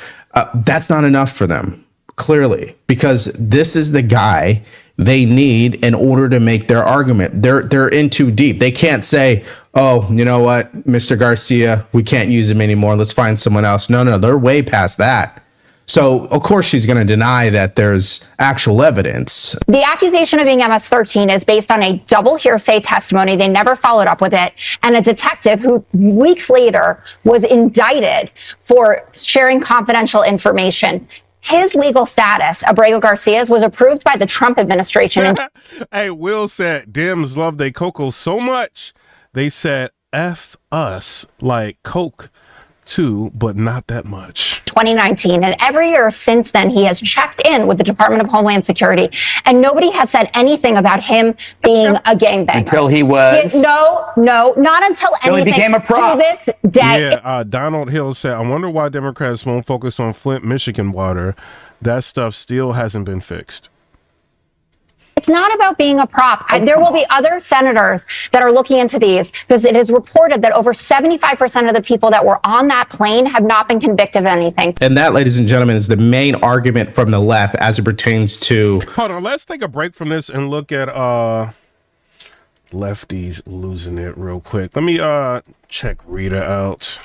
that's not enough for them, clearly, because this is the guy they need in order to make their argument. They're in too deep. They can't say, oh, you know what, Mr. Garcia, we can't use him anymore. Let's find someone else. No, they're way past that. So, of course, she's going to deny that there's actual evidence. The accusation of being MS-13 is based on a double hearsay testimony. They never followed up with it. And a detective who weeks later was indicted for sharing confidential information. His legal status, Abrego Garcia's, was approved by the Trump administration. Hey, Will said Dems love they cocoa so much, they said F us like Coke too, but not that much. 2019, and every year since then, he has checked in with the Department of Homeland Security, and nobody has said anything about him being a gangbanger. Until he was... No, not until anything. He became a prop. To this day. Yeah, Donald Hill said, I wonder why Democrats won't focus on Flint, Michigan water. That stuff still hasn't been fixed. It's not about being a prop. There will be other senators that are looking into these, because it is reported that over 75% of the people that were on that plane have not been convicted of anything. And that, ladies and gentlemen, is the main argument from the left as it pertains to... Hold on, let's take a break from this and look at lefties losing it real quick. Let me check Rita out.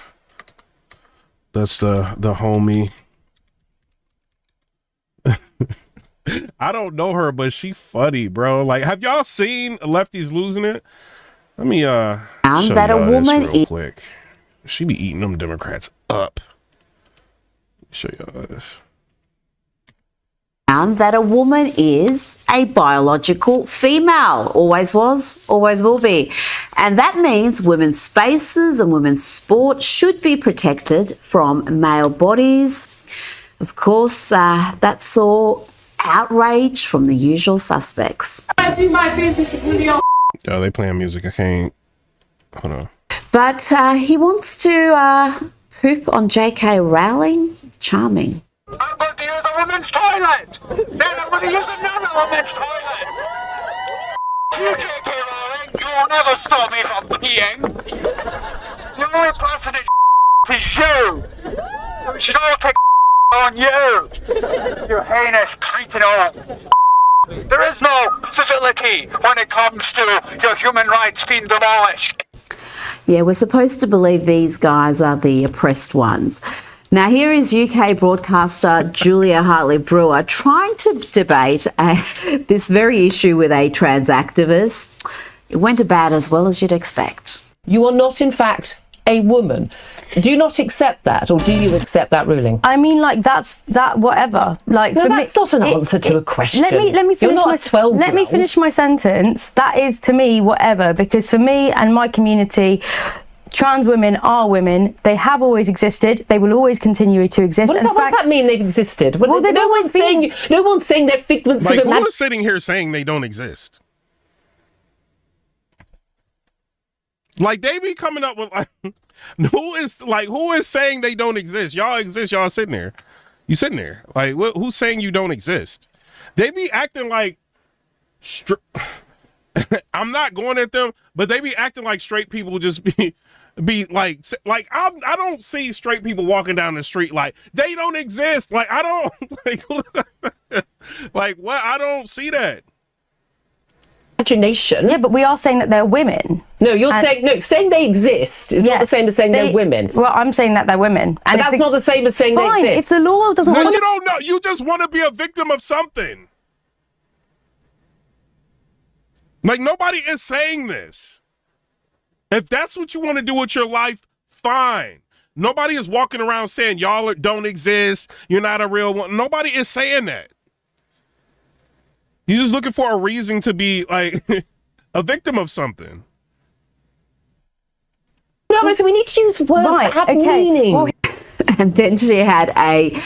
That's the homie. I don't know her, but she funny, bro. Like, have y'all seen Lefties Losing It? Let me show that a y'all woman this real quick. She be eating them Democrats up. Show y'all this. found that a woman is a biological female. Always was, always will be. And that means women's spaces and women's sport should be protected from male bodies. Of course, that saw outrage from the usual suspects. Oh, they playing music. I can't. Hold on. But he wants to poop on J.K. Rowling. Charming. I'm going to use a women's toilet. Then I'm going to use another women's toilet. You, J.K. Rowling, you'll never stop me from peeing. The only person that is you. So we should all take on you. You heinous cretin. There is no civility when it comes to your human rights being demolished. Yeah, we're supposed to believe these guys are the oppressed ones. Now, here is UK broadcaster Julia Hartley-Brewer trying to debate this very issue with a trans activist. It went about as well as you'd expect. You are not, in fact, a woman. Do you not accept that, or do you accept that ruling? I mean, like, that's that whatever. Like, no, for that's me, not an answer to a question. Let me finish You're not my a 12-year-old. Let me finish my sentence. That is to me whatever, because for me and my community, trans women are women. They have always existed. They will always continue to exist. What does that mean? They've existed. Well, no one's saying they're figments Like, of who imagination. is sitting here saying they don't exist? Like, they be coming up with like, who is saying they don't exist? Y'all exist. Y'all sitting there. You sitting there. Like, who's saying you don't exist? They be acting like. I'm not going at them, but they be acting like straight people just be like I don't see straight people walking down the street like they don't exist. Like, I don't like what? I don't see that. Imagination. Yeah, but we are saying that they're women. No, saying they exist is not the same as saying they're women. Well, I'm saying that they're women. But that's not the same as saying fine, they exist. If the law doesn't No, want you don't know. You just want to be a victim of something. Like, nobody is saying this. If that's what you want to do with your life, fine. Nobody is walking around saying y'all don't exist. You're not a real one. Nobody is saying that. You're just looking for a reason to be like a victim of something. No, so we need to use words that have meaning. Well, and then she had a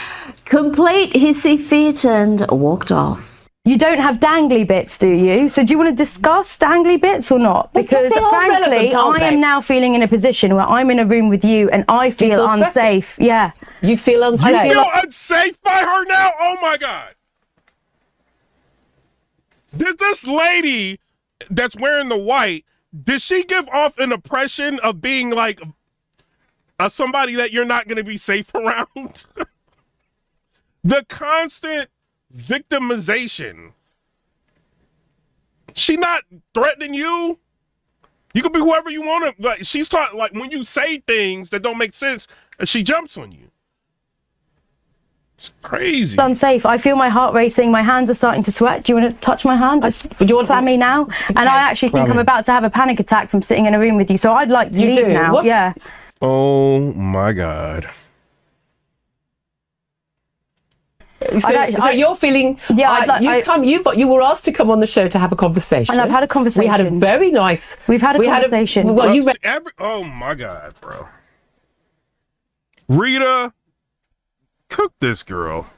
complete hissy fit and walked off. You don't have dangly bits, do you? So do you want to discuss dangly bits or not? Because they are frankly, relevant, aren't I am they? now feeling in a position where I'm in a room with you and I feel feel unsafe. Yeah. You feel unsafe? You feel unsafe by her now? Oh my God. Did this lady that's wearing the white, did she give off an impression of being like somebody that you're not going to be safe around? The constant victimization. She not threatening you. You can be whoever you want to. Like, she's taught, like, when you say things that don't make sense, she jumps on you. It's crazy. Unsafe. I feel my heart racing. My hands are starting to sweat. Do you want to touch my hand? Would you want to me now? And I actually think I'm about to have a panic attack from sitting in a room with you. So I'd like to leave now. Yeah. Oh my God. So you're feeling, you were asked to come on the show to have a conversation. And I've had a conversation. We had a very nice. We've had a conversation. Oh my God, bro. Rita, cook this girl.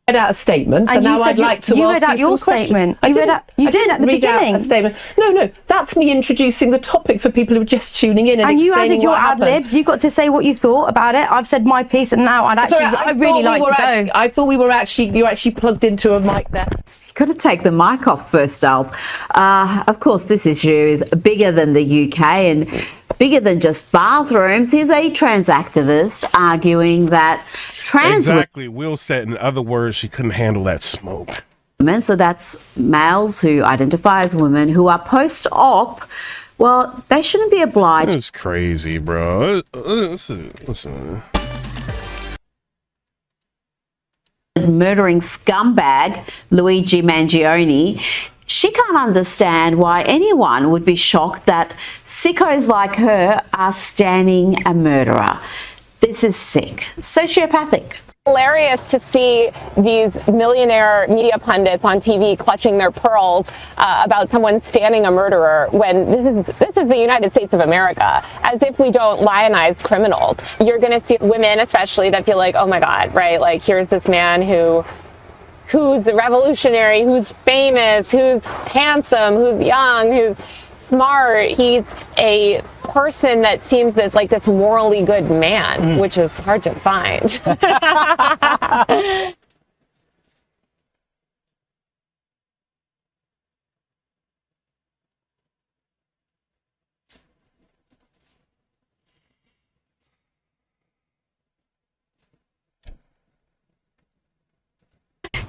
Read out a statement, and now I'd like to ask read out you your some statement. questions. You did at the beginning. Out a statement. No, that's me introducing the topic for people who are just tuning in and you added explaining your what ad happened. libs. You got to say what you thought about it. I've said my piece, and now I'd really like to go. I thought you were actually plugged into a mic there. Got to take the mic off first, Styles. Of course, this issue is bigger than the UK and bigger than just bathrooms. Here's a trans activist arguing that trans Exactly. Will said, in other words, she couldn't handle that smoke. women, so that's males who identify as women who are post-op, well, they shouldn't be obliged. It's crazy, bro. Listen. Murdering scumbag Luigi Mangione, she can't understand why anyone would be shocked that sickos like her are standing a murderer. This is sick, sociopathic. Hilarious to see these millionaire media pundits on TV clutching their pearls about someone standing a murderer when this is the United States of America, as if we don't lionize criminals. You're going to see women especially that feel like, oh my God, right? Like, here's this man who's revolutionary, who's famous, who's handsome, who's young, who's smart. He's a person that seems like this morally good man, which is hard to find.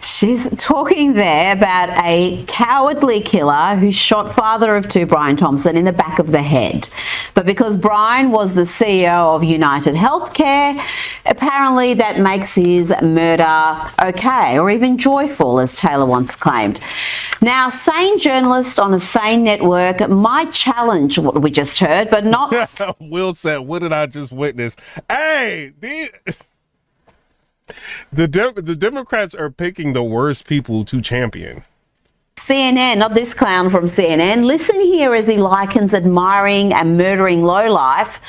She's talking there about a cowardly killer who shot father of two, Brian Thompson, in the back of the head. But because Brian was the CEO of United Healthcare, apparently that makes his murder okay, or even joyful, as Taylor once claimed. Now, sane journalists on a sane network might challenge what we just heard, but not... Will said, what did I just witness? Hey, the Democrats are picking the worst people to champion. CNN, not this clown from CNN. Listen here as he likens admiring and murdering lowlife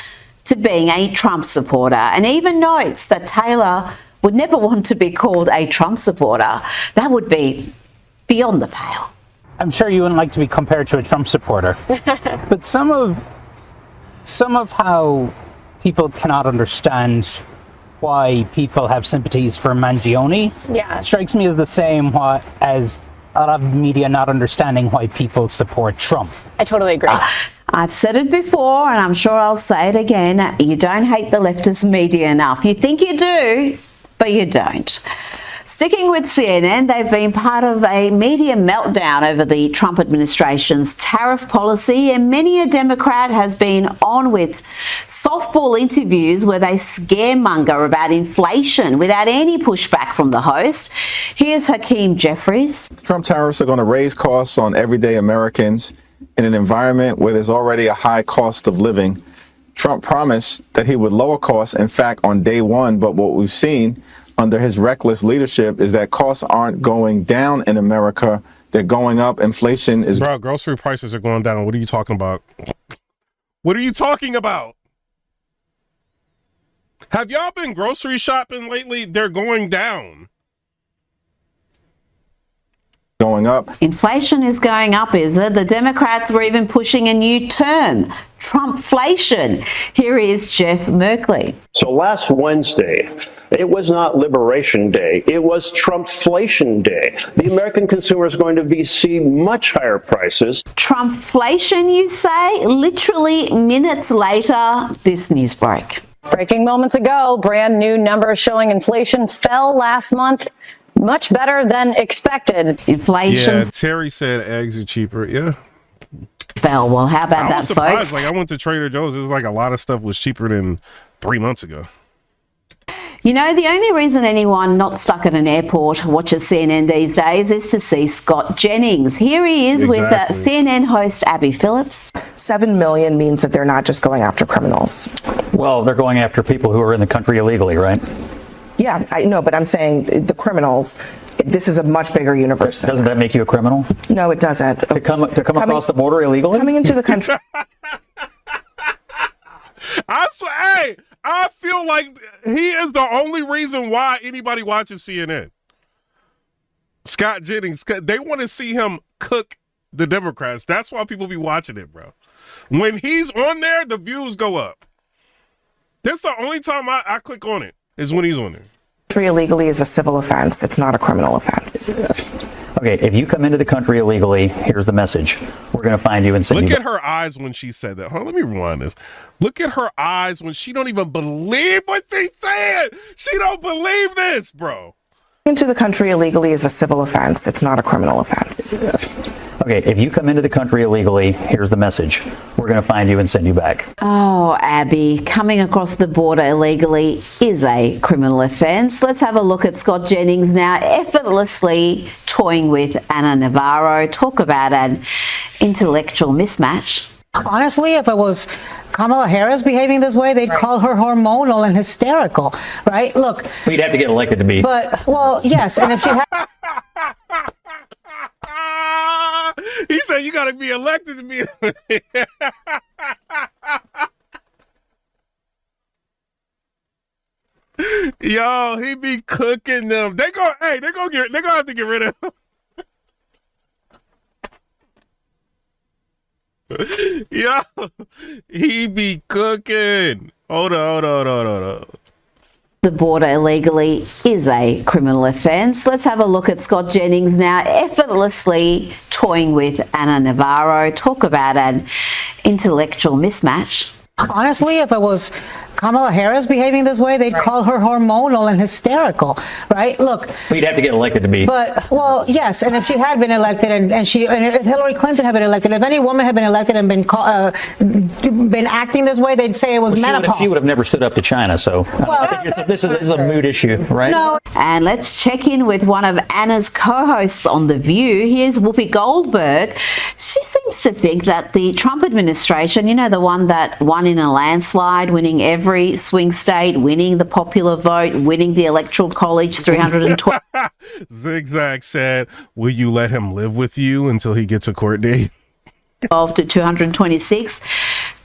to being a Trump supporter, and even notes that Taylor would never want to be called a Trump supporter. That would be beyond the pale. I'm sure you wouldn't like to be compared to a Trump supporter, but some of how people cannot understand why people have sympathies for Mangione strikes me as the same as a lot of media not understanding why people support Trump. I totally agree. I've said it before, and I'm sure I'll say it again. You don't hate the leftist media enough. You think you do, but you don't. Sticking with CNN, they've been part of a media meltdown over the Trump administration's tariff policy, and many a Democrat has been on with softball interviews where they scaremonger about inflation without any pushback from the host. Here's Hakeem Jeffries. Trump tariffs are going to raise costs on everyday Americans in an environment where there's already a high cost of living. Trump promised that he would lower costs, in fact, on day one, but what we've seen under his reckless leadership is that costs aren't going down in America. They're going up. Inflation is... Bro, grocery prices are going down. What are you talking about? What are you talking about? Have y'all been grocery shopping lately? They're going down. Going up. Inflation is going up, is it? The Democrats were even pushing a new term, Trumpflation. Here is Jeff Merkley. So last Wednesday, it was not Liberation Day. It was Trumpflation Day. The American consumer is going to see much higher prices. Trumpflation, you say? Literally minutes later, this news broke. Breaking moments ago, brand new numbers showing inflation fell last month. Much better than expected. Inflation. Yeah, Terry said eggs are cheaper. Yeah. Fell. Well, how about I was that, surprised. folks? Like, I went to Trader Joe's. It was like a lot of stuff was cheaper than 3 months ago. You know, the only reason anyone not stuck at an airport watches CNN these days is to see Scott Jennings. Here he is with CNN host Abby Phillips. 7 million means that they're not just going after criminals. Well, they're going after people who are in the country illegally, right? Yeah, I know, but I'm saying the criminals, this is a much bigger universe. Doesn't that make you a criminal? No, it doesn't. To come across the border illegally? Coming into the country. I feel like he is the only reason why anybody watches CNN. Scott Jennings, they want to see him cook the Democrats. That's why people be watching it, bro. When he's on there, the views go up. That's the only time I click on it, is when he's on there. Entry illegally is a civil offense. It's not a criminal offense. Okay, if you come into the country illegally, here's the message. We're going to find you and send you... Look at her eyes when she said that. Hold on, let me rewind this. Look at her eyes when she don't even believe what she's saying. She don't believe this, bro. Into the country illegally is a civil offense. It's not a criminal offense. Okay, if you come into the country illegally, here's the message. We're going to find you and send you back. Oh, Abby, coming across the border illegally is a criminal offence. Let's have a look at Scott Jennings now effortlessly toying with Ana Navarro. Talk about an intellectual mismatch. Honestly, if I was Kamala Harris behaving this way, they'd call her hormonal and hysterical, right? Look. We'd have to get elected to be. But, well, yes, and if she had... He said you got to be elected to be. Yo, he be cooking them. They're gonna have to get rid of him. Yo, he be cooking. Hold on. The border illegally is a criminal offence. Let's have a look at Scott Jennings now, effortlessly toying with Ana Navarro. Talk about an intellectual mismatch. Honestly, if it was Kamala Harris behaving this way, they'd call her hormonal and hysterical, right? Look. We'd have to get elected to be. But, well, yes, and if she had been elected and if Hillary Clinton had been elected, if any woman had been elected and been acting this way, they'd say it was menopause. She would have never stood up to China, so I think this is a mood issue, right? No. And let's check in with one of Anna's co-hosts on The View. Here's Whoopi Goldberg. She seems to think that the Trump administration, you know, the one that won in a landslide, winning every swing state, winning the popular vote, winning the electoral college 320. Zigzag said, will you let him live with you until he gets a court date? To 226.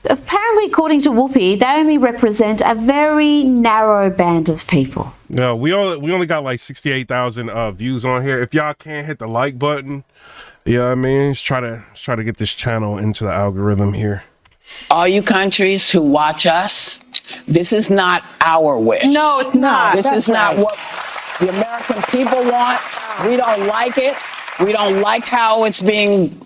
Apparently, according to Whoopi, they only represent a very narrow band of people. No, we only got like 68,000 views on here. If y'all can't hit the like button, you know what I mean? Let's try to get this channel into the algorithm here. All you countries who watch us, this is not our wish. No, it's not. This is not what the American people want. We don't like it. We don't like how it's being,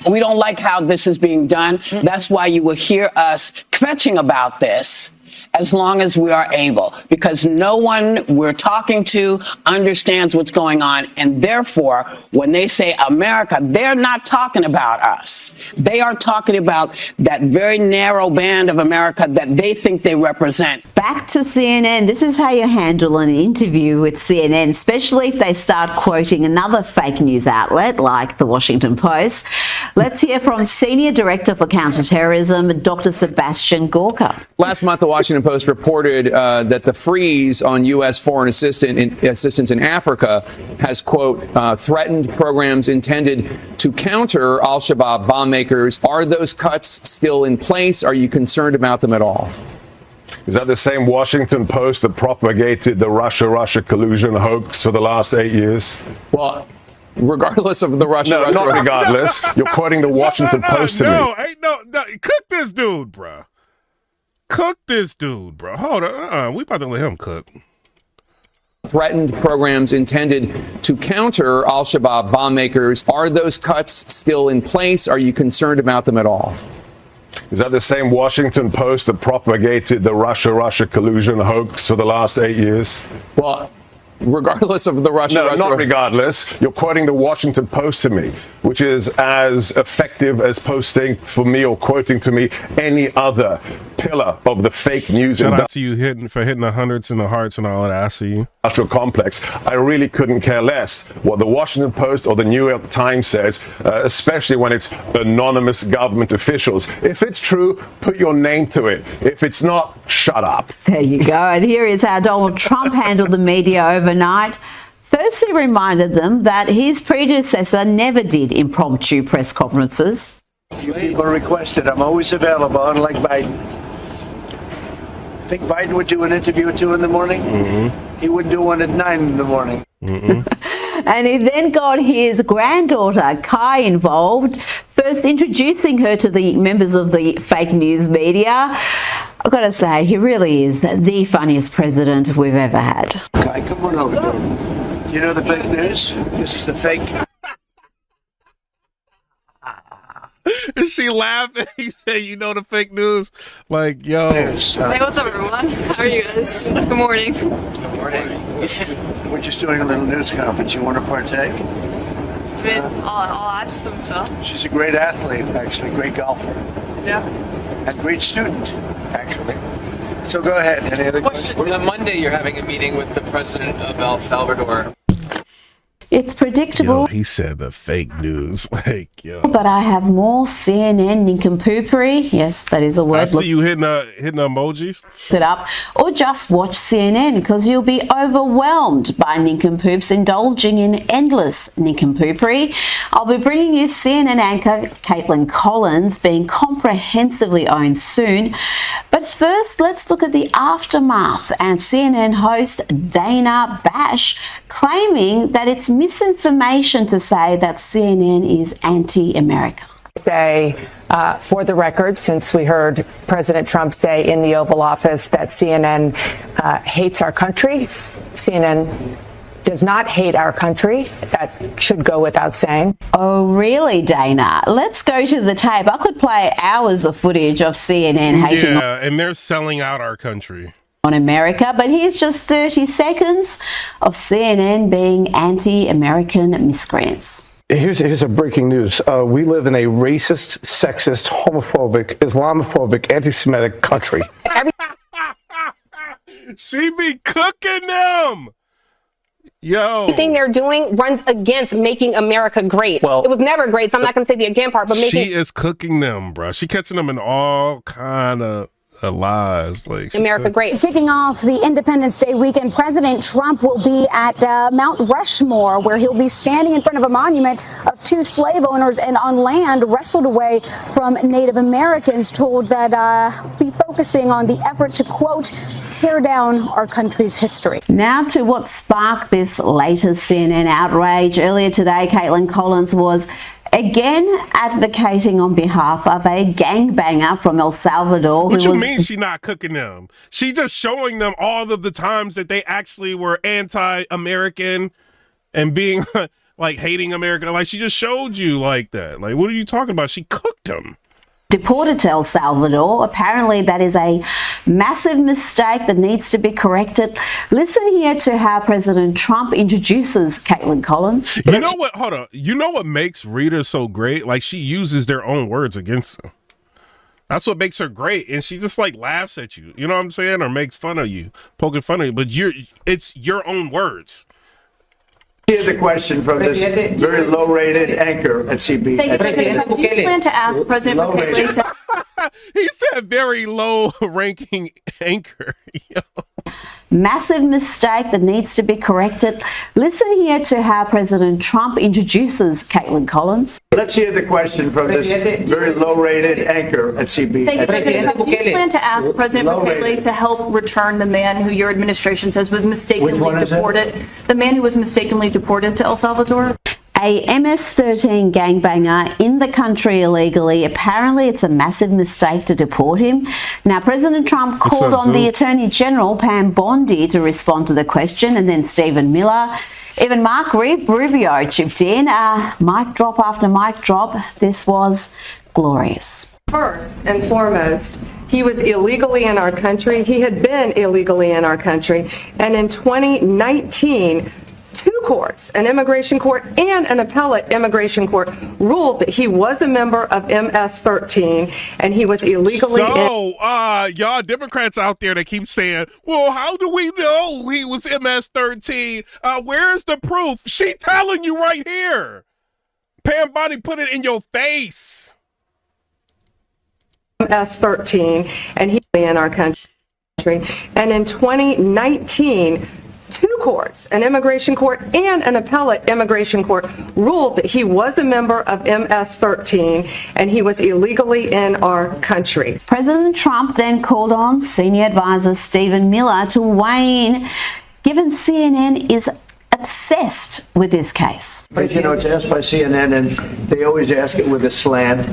we don't like how this is being done. That's why you will hear us kvetching about this as long as we are able, because no one we're talking to understands what's going on. And therefore, when they say America, they're not talking about us. They are talking about that very narrow band of America that they think they represent. Back to CNN. This is how you handle an interview with CNN, especially if they start quoting another fake news outlet like the Washington Post. Let's hear from Senior Director for Counterterrorism, Dr. Sebastian Gorka. Last month, the Washington Post reported that the freeze on U.S. foreign assistance in Africa has, quote, threatened programs intended to counter al-Shabaab bomb makers. Are those cuts still in place? Are you concerned about them at all? Is that the same Washington Post that propagated the Russia collusion hoax for the last 8 years? Well, regardless of the Russia. No, not regardless. You're quoting the Washington Post to me. No, cook this dude, bro. Cook this dude, bro. Hold on. We about to let him cook. Threatened programs intended to counter al-Shabaab bomb makers. Are those cuts still in place? Are you concerned about them at all? Is that the same Washington Post that propagated the Russia collusion hoax for the last 8 years? Well, regardless of the Russia. No, not regardless. You're quoting the Washington Post to me, which is as effective as posting for me or quoting to me any other pillar of the fake news. Shout out to you for hitting the hundreds and the hearts and all that. I see you. Industrial complex. I really couldn't care less what the Washington Post or the New York Times says, especially when it's anonymous government officials. If it's true, put your name to it. If it's not, shut up. There you go. And here is how Donald Trump handled the media overnight. First, he reminded them that his predecessor never did impromptu press conferences. You people requested. I'm always available, unlike Biden. Think Biden would do an interview at 2 in the morning? Mm-hmm. He wouldn't do one at 9 in the morning. Mm-hmm. And he then got his granddaughter, Kai, involved, first introducing her to the members of the fake news media. I've got to say, he really is the funniest president we've ever had. Kai, come on over here. Do you know the fake news? This is the fake. Is she laughing? He said, you know the fake news? Like, yo. Hey, what's up, everyone? How are you guys? Good morning. Good morning. We're just doing a little news conference. You want to partake? I mean, I'll add some stuff. She's a great athlete, actually. Great golfer. Yeah. And great student, actually. So go ahead. Any other questions? On Monday, you're having a meeting with the president of El Salvador. It's predictable. Yo, he said the fake news. Like, yo. But I have more CNN nincompoopery. Yes, that is a word. I see you hitting emojis. Look it up. Or just watch CNN because you'll be overwhelmed by nincompoops indulging in endless nincompoopery. I'll be bringing you CNN anchor Caitlin Collins being comprehensively owned soon. But first, let's look at the aftermath and CNN host Dana Bash claiming that it's misinformation to say that CNN is anti-America. Say, for the record, since we heard President Trump say in the Oval Office that CNN hates our country, CNN does not hate our country. That should go without saying. Oh, really, Dana? Let's go to the tape. I could play hours of footage of CNN hating and they're selling out our country. On America, but here's just 30 seconds of CNN being anti-American miscreants. Here's a breaking news. We live in a racist, sexist, homophobic, Islamophobic, anti-Semitic country. She be cooking them. Yo. Everything they're doing runs against making America great. Well, it was never great, so I'm not going to say the again part, but she is cooking them, bro. She catching them in all kind of lies. Like America great. Kicking off the Independence Day weekend, President Trump will be at Mount Rushmore, where he'll be standing in front of a monument of 2 slave owners and on land wrestled away from Native Americans, told that be focusing on the effort to, quote, tear down our country's history. Now to what sparked this latest CNN outrage. Earlier today, Caitlin Collins was again advocating on behalf of a gangbanger from El Salvador. What you mean she not cooking them? She just showing them all of the times that they actually were anti-American and being like hating America. Like she just showed you like that. Like what are you talking about? She cooked them. Deported to El Salvador. Apparently that is a massive mistake that needs to be corrected. Listen here to how President Trump introduces Caitlin Collins. You know what? Hold on. You know what makes readers so great? Like she uses their own words against them. That's what makes her great. And she just like laughs at you. You know what I'm saying? Or makes fun of you, poking fun of you. But it's your own words. Here's a question from this very low-rated anchor at CB. Thank you, President Trump. Do you plan to ask President Bukele to... He said very low-ranking anchor. Massive mistake that needs to be corrected. Listen here to how President Trump introduces Caitlin Collins. Let's hear the question from this very low-rated anchor at CB. Thank you, President Trump. Do you plan to ask President Bukele to help return the man who your administration says was mistakenly deported? The man who was mistakenly deported to El Salvador? A MS-13 gangbanger in the country illegally. Apparently, it's a massive mistake to deport him. Now, President Trump called on the Attorney General, Pam Bondi, to respond to the question, and then Stephen Miller. Even Mark Rubio chipped in. Mic drop after mic drop. This was glorious. First and foremost, he was illegally in our country. He had been illegally in our country. And in 2019, 2 courts, an immigration court and an appellate immigration court, ruled that he was a member of MS-13 and he was illegally y'all Democrats out there that keep saying, well, how do we know he was MS-13? Where's the proof? She telling you right here. Pam Bondi put it in your face. MS-13 and he was in our country. And in 2019, 2 courts, an immigration court and an appellate immigration court, ruled that he was a member of MS-13 and he was illegally in our country. President Trump then called on senior advisor Stephen Miller to weigh in, given CNN is obsessed with this case. But you know, it's asked by CNN and they always ask it with a slant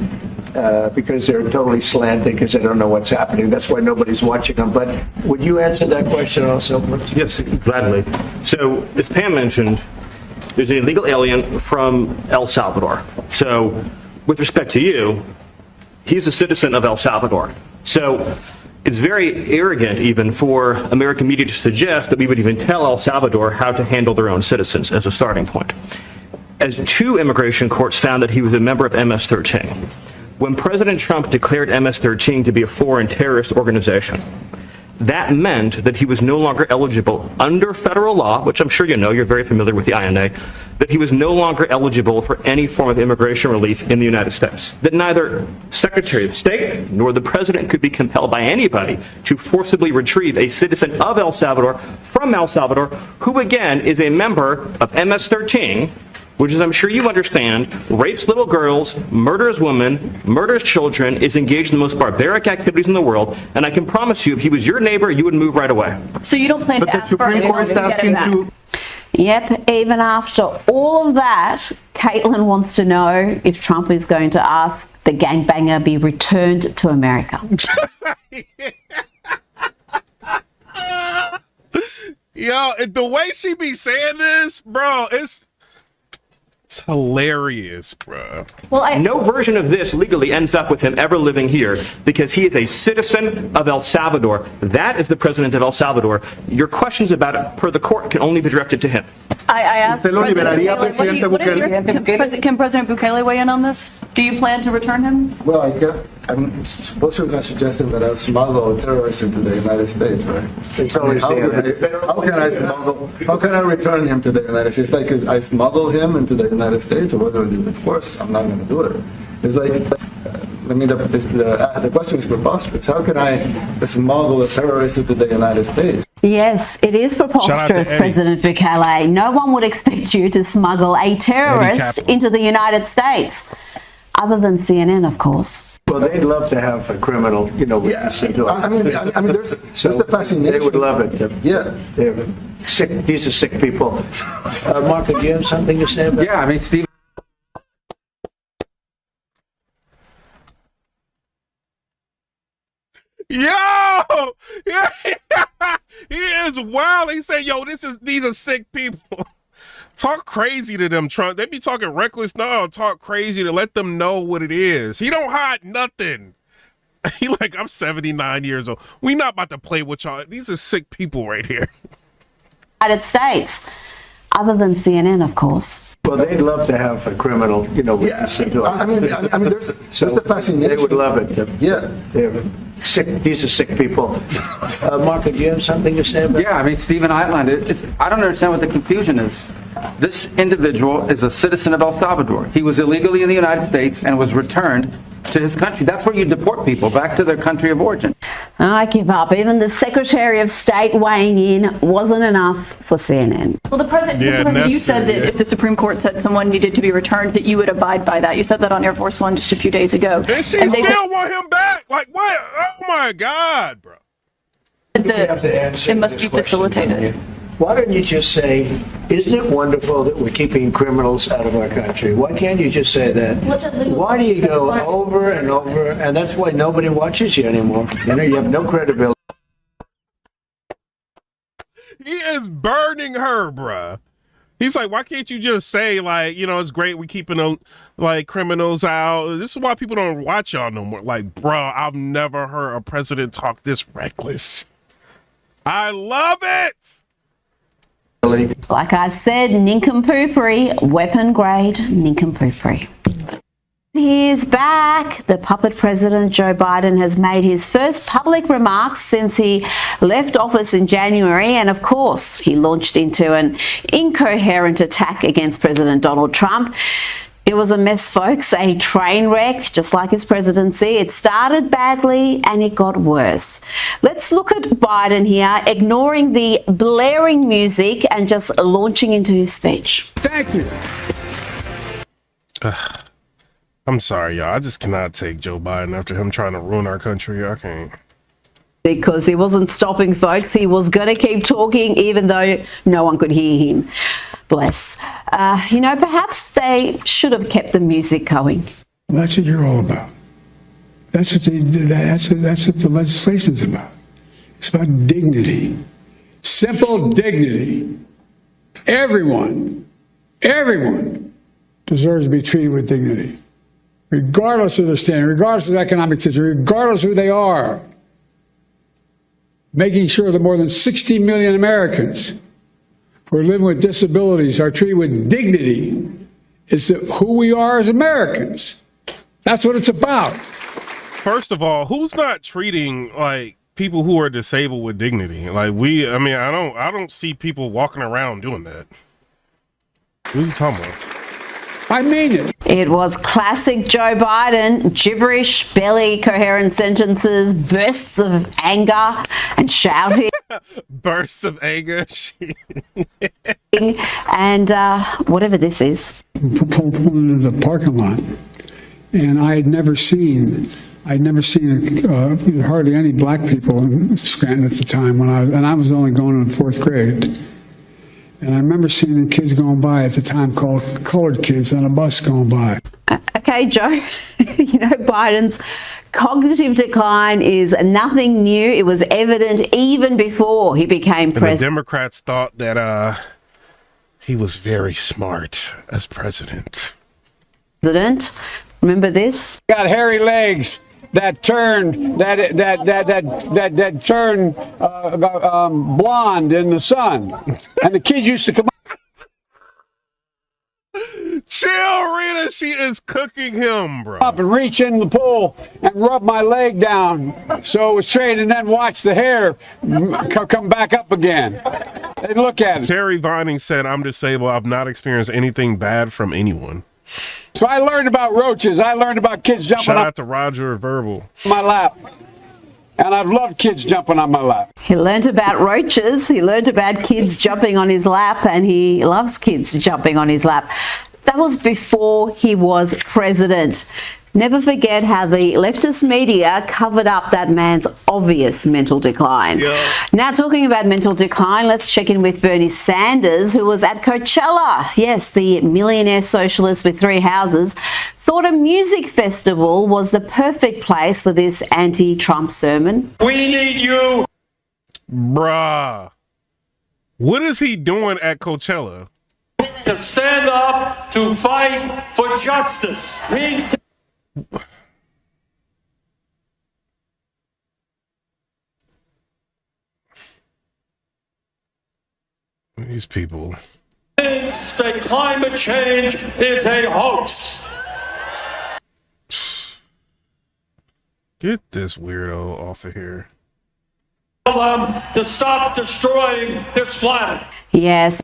because they're totally slanted because they don't know what's happening. That's why nobody's watching them. But would you answer that question also? Yes, gladly. So, as Pam mentioned, there's an illegal alien from El Salvador. So, with respect to you, he's a citizen of El Salvador. So, it's very arrogant even for American media to suggest that we would even tell El Salvador how to handle their own citizens as a starting point. As 2 immigration courts found that he was a member of MS-13. When President Trump declared MS-13 to be a foreign terrorist organization, that meant that he was no longer eligible under federal law, which I'm sure you know, you're very familiar with the INA, that he was no longer eligible for any form of immigration relief in the United States. That neither Secretary of State nor the President could be compelled by anybody to forcibly retrieve a citizen of El Salvador from El Salvador, who again is a member of MS-13, which, as I'm sure you understand, rapes little girls, murders women, murders children, is engaged in the most barbaric activities in the world, and I can promise you, if he was your neighbor, you would move right away. So you don't plan to ask for anything to get him back? Yep, even after all of that, Caitlin wants to know if Trump is going to ask the gangbanger be returned to America. Yo, the way she be saying this, bro, it's hilarious, bro. Well, no version of this legally ends up with him ever living here because he is a citizen of El Salvador. That is the president of El Salvador. Your questions about it per the court can only be directed to him. I asked President Bukele, can President Bukele weigh in on this? Do you plan to return him? Well, I'm supposed to be suggesting that I smuggle a terrorist into the United States, right? It's always how can I return him to the United States? Like, could I smuggle him into the United States, or what do I do? Of course, I'm not going to do it. It's like, I mean, the question is preposterous. How can I smuggle a terrorist into the United States? Yes, it is preposterous, President Bukele. No one would expect you to smuggle a terrorist into the United States, other than CNN, of course. Well, they'd love to have a criminal, witness into it. I mean, there's a fascination. They would love it. Yeah. They're sick. These are sick people. Mark, do you have something to say about? Yeah, I mean, Steve. Yo, yeah, he is wild. He said, "Yo, these are sick people." Talk crazy to them, Trump. They be talking reckless now. Talk crazy to let them know what it is. He don't hide nothing. He like, I'm 79 years old. We not about to play with y'all. These are sick people right here. United States, other than CNN, of course. Well, they'd love to have a criminal, witness into it. I mean, there's a fascination. They would love it. Yeah. They're sick. These are sick people. Mark, do you have something to say about? Yeah, I mean, Stephen outlined it. I don't understand what the confusion is. This individual is a citizen of El Salvador. He was illegally in the United States and was returned to his country. That's where you deport people, back to their country of origin. I give up. Even the Secretary of State weighing in wasn't enough for CNN. Well, the President, you said that if the Supreme Court said someone needed to be returned, that you would abide by that. You said that on Air Force One just a few days ago. And she still want him back? Like, what? Oh, my God, bro. It must be facilitated. Why don't you just say, isn't it wonderful that we're keeping criminals out of our country? Why can't you just say that? Why do you go over and over? And that's why nobody watches you anymore. You have no credibility. He is burning her, bruh. He's like, why can't you just say, like, it's great we keeping like criminals out. This is why people don't watch y'all no more. Like, bruh, I've never heard a president talk this reckless. I love it. Like I said, nincompoopery, weapon grade nincompoopery. He's back. The puppet President Joe Biden has made his first public remarks since he left office in January. And of course, he launched into an incoherent attack against President Donald Trump. It was a mess, folks, a train wreck, just like his presidency. It started badly and it got worse. Let's look at Biden here, ignoring the blaring music and just launching into his speech. Thank you. I'm sorry, y'all. I just cannot take Joe Biden after him trying to ruin our country. I can't. Because he wasn't stopping, folks. He was going to keep talking even though no one could hear him. Bless. Perhaps they should have kept the music going. Well, that's what you're all about. That's what the legislation's about. It's about dignity. Simple dignity. Everyone deserves to be treated with dignity, regardless of their standing, regardless of their economic situation, regardless of who they are. Making sure that more than 60 million Americans who are living with disabilities are treated with dignity is who we are as Americans. That's what it's about. First of all, who's not treating like people who are disabled with dignity. Like I don't see people walking around doing that. What are you talking about? I mean it. It was classic Joe Biden, gibberish, barely coherent sentences, bursts of anger and shouting. Bursts of anger. And whatever this is. Pulled into the parking lot, and I had never seen hardly any black people in Scranton at the time I was only going in 4th grade. And I remember seeing the kids going by at the time called colored kids on a bus going by. Okay, Joe, you know, Biden's cognitive decline is nothing new. It was evident even before he became president. The Democrats thought that he was very smart as president. Remember this? Got hairy legs that turn blonde in the sun, and the kids used to come. Chill, Rita. She is cooking him, bro. Up and reach in the pool and rub my leg down so it was straight, and then watch the hair come back up again. And look at it. Terry Vining said, "I'm disabled. I've not experienced anything bad from anyone." So I learned about roaches. I learned about kids jumping Shout out to Roger Verbal. on my lap. And I've loved kids jumping on my lap. He learned about roaches. He learned about kids jumping on his lap, and he loves kids jumping on his lap. That was before he was president. Never forget how the leftist media covered up that man's obvious mental decline. Yeah. Now, talking about mental decline, let's check in with Bernie Sanders, who was at Coachella. Yes, the millionaire socialist with 3 houses thought a music festival was the perfect place for this anti-Trump sermon. We need you. Bruh. What is he doing at Coachella? To stand up to fight for justice. These people Thinks that climate change is a hoax. Get this weirdo off of here. Tell them to stop destroying this planet. Yes.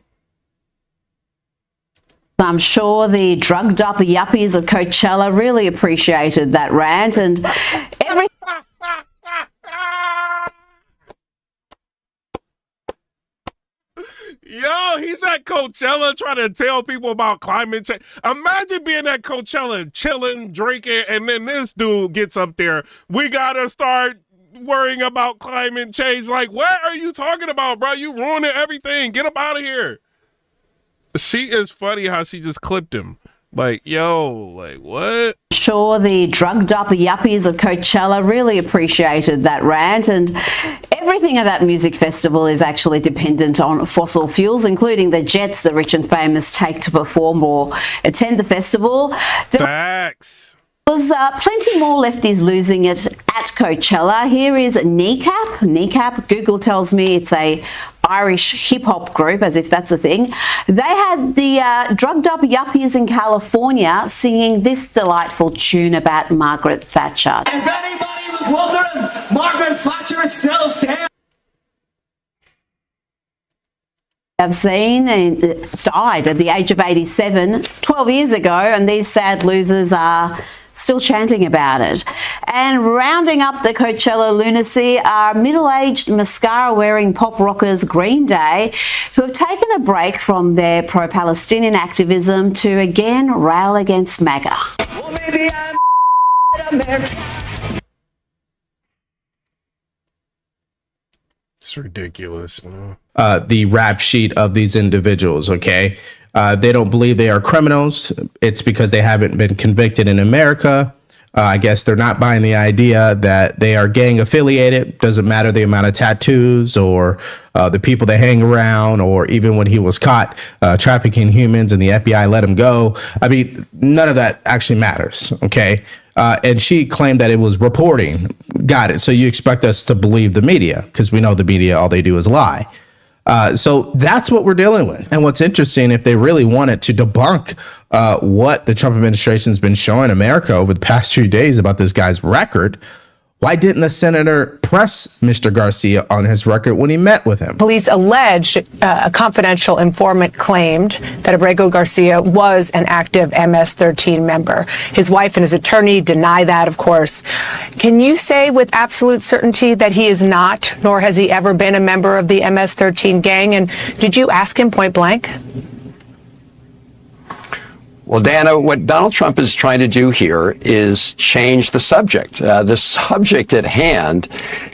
I'm sure the drugged up yuppies at Coachella really appreciated that rant, and every Yo, he's at Coachella trying to tell people about climate change. Imagine being at Coachella, chilling, drinking, and then this dude gets up there. We gotta start worrying about climate change. Like, what are you talking about, bro? You ruining everything. Get up out of here. She is funny how she just clipped him. Like, yo, like, what? Sure, the drugged up yuppies at Coachella really appreciated that rant, and everything at that music festival is actually dependent on fossil fuels, including the jets the rich and famous take to perform or attend the festival. Facts. There was plenty more lefties losing it at Coachella. Here is Kneecap. Kneecap, Google tells me it's a Irish hip-hop group, as if that's a thing. They had the drugged up yuppies in California singing this delightful tune about Margaret Thatcher. If anybody was wondering, Margaret Thatcher is still there. I've seen and died at the age of 87 12 years ago, and these sad losers are still chanting about it. And rounding up the Coachella lunacy are middle-aged mascara-wearing pop rockers Green Day, who have taken a break from their pro-Palestinian activism to again rail against MAGA. Well, maybe I'm American. It's ridiculous, man. The rap sheet of these individuals, okay? They don't believe they are criminals. It's because they haven't been convicted in America. I guess they're not buying the idea that they are gang affiliated. Doesn't matter the amount of tattoos or the people they hang around, or even when he was caught trafficking humans and the FBI let him go. I mean, none of that actually matters, okay? And she claimed that it was reporting. Got it. So you expect us to believe the media, because we know the media, all they do is lie. So that's what we're dealing with. And what's interesting, if they really wanted to debunk what the Trump administration has been showing America over the past few days about this guy's record, Why didn't the senator press Mr. Garcia on his record when he met with him? Police alleged a confidential informant claimed that Abrego Garcia was an active MS-13 member. His wife and his attorney deny that, of course. Can you say with absolute certainty that he is not, nor has he ever been a member of the MS-13 gang? And did you ask him point blank? Well, Dana, what Donald Trump is trying to do here is change the subject. The subject at hand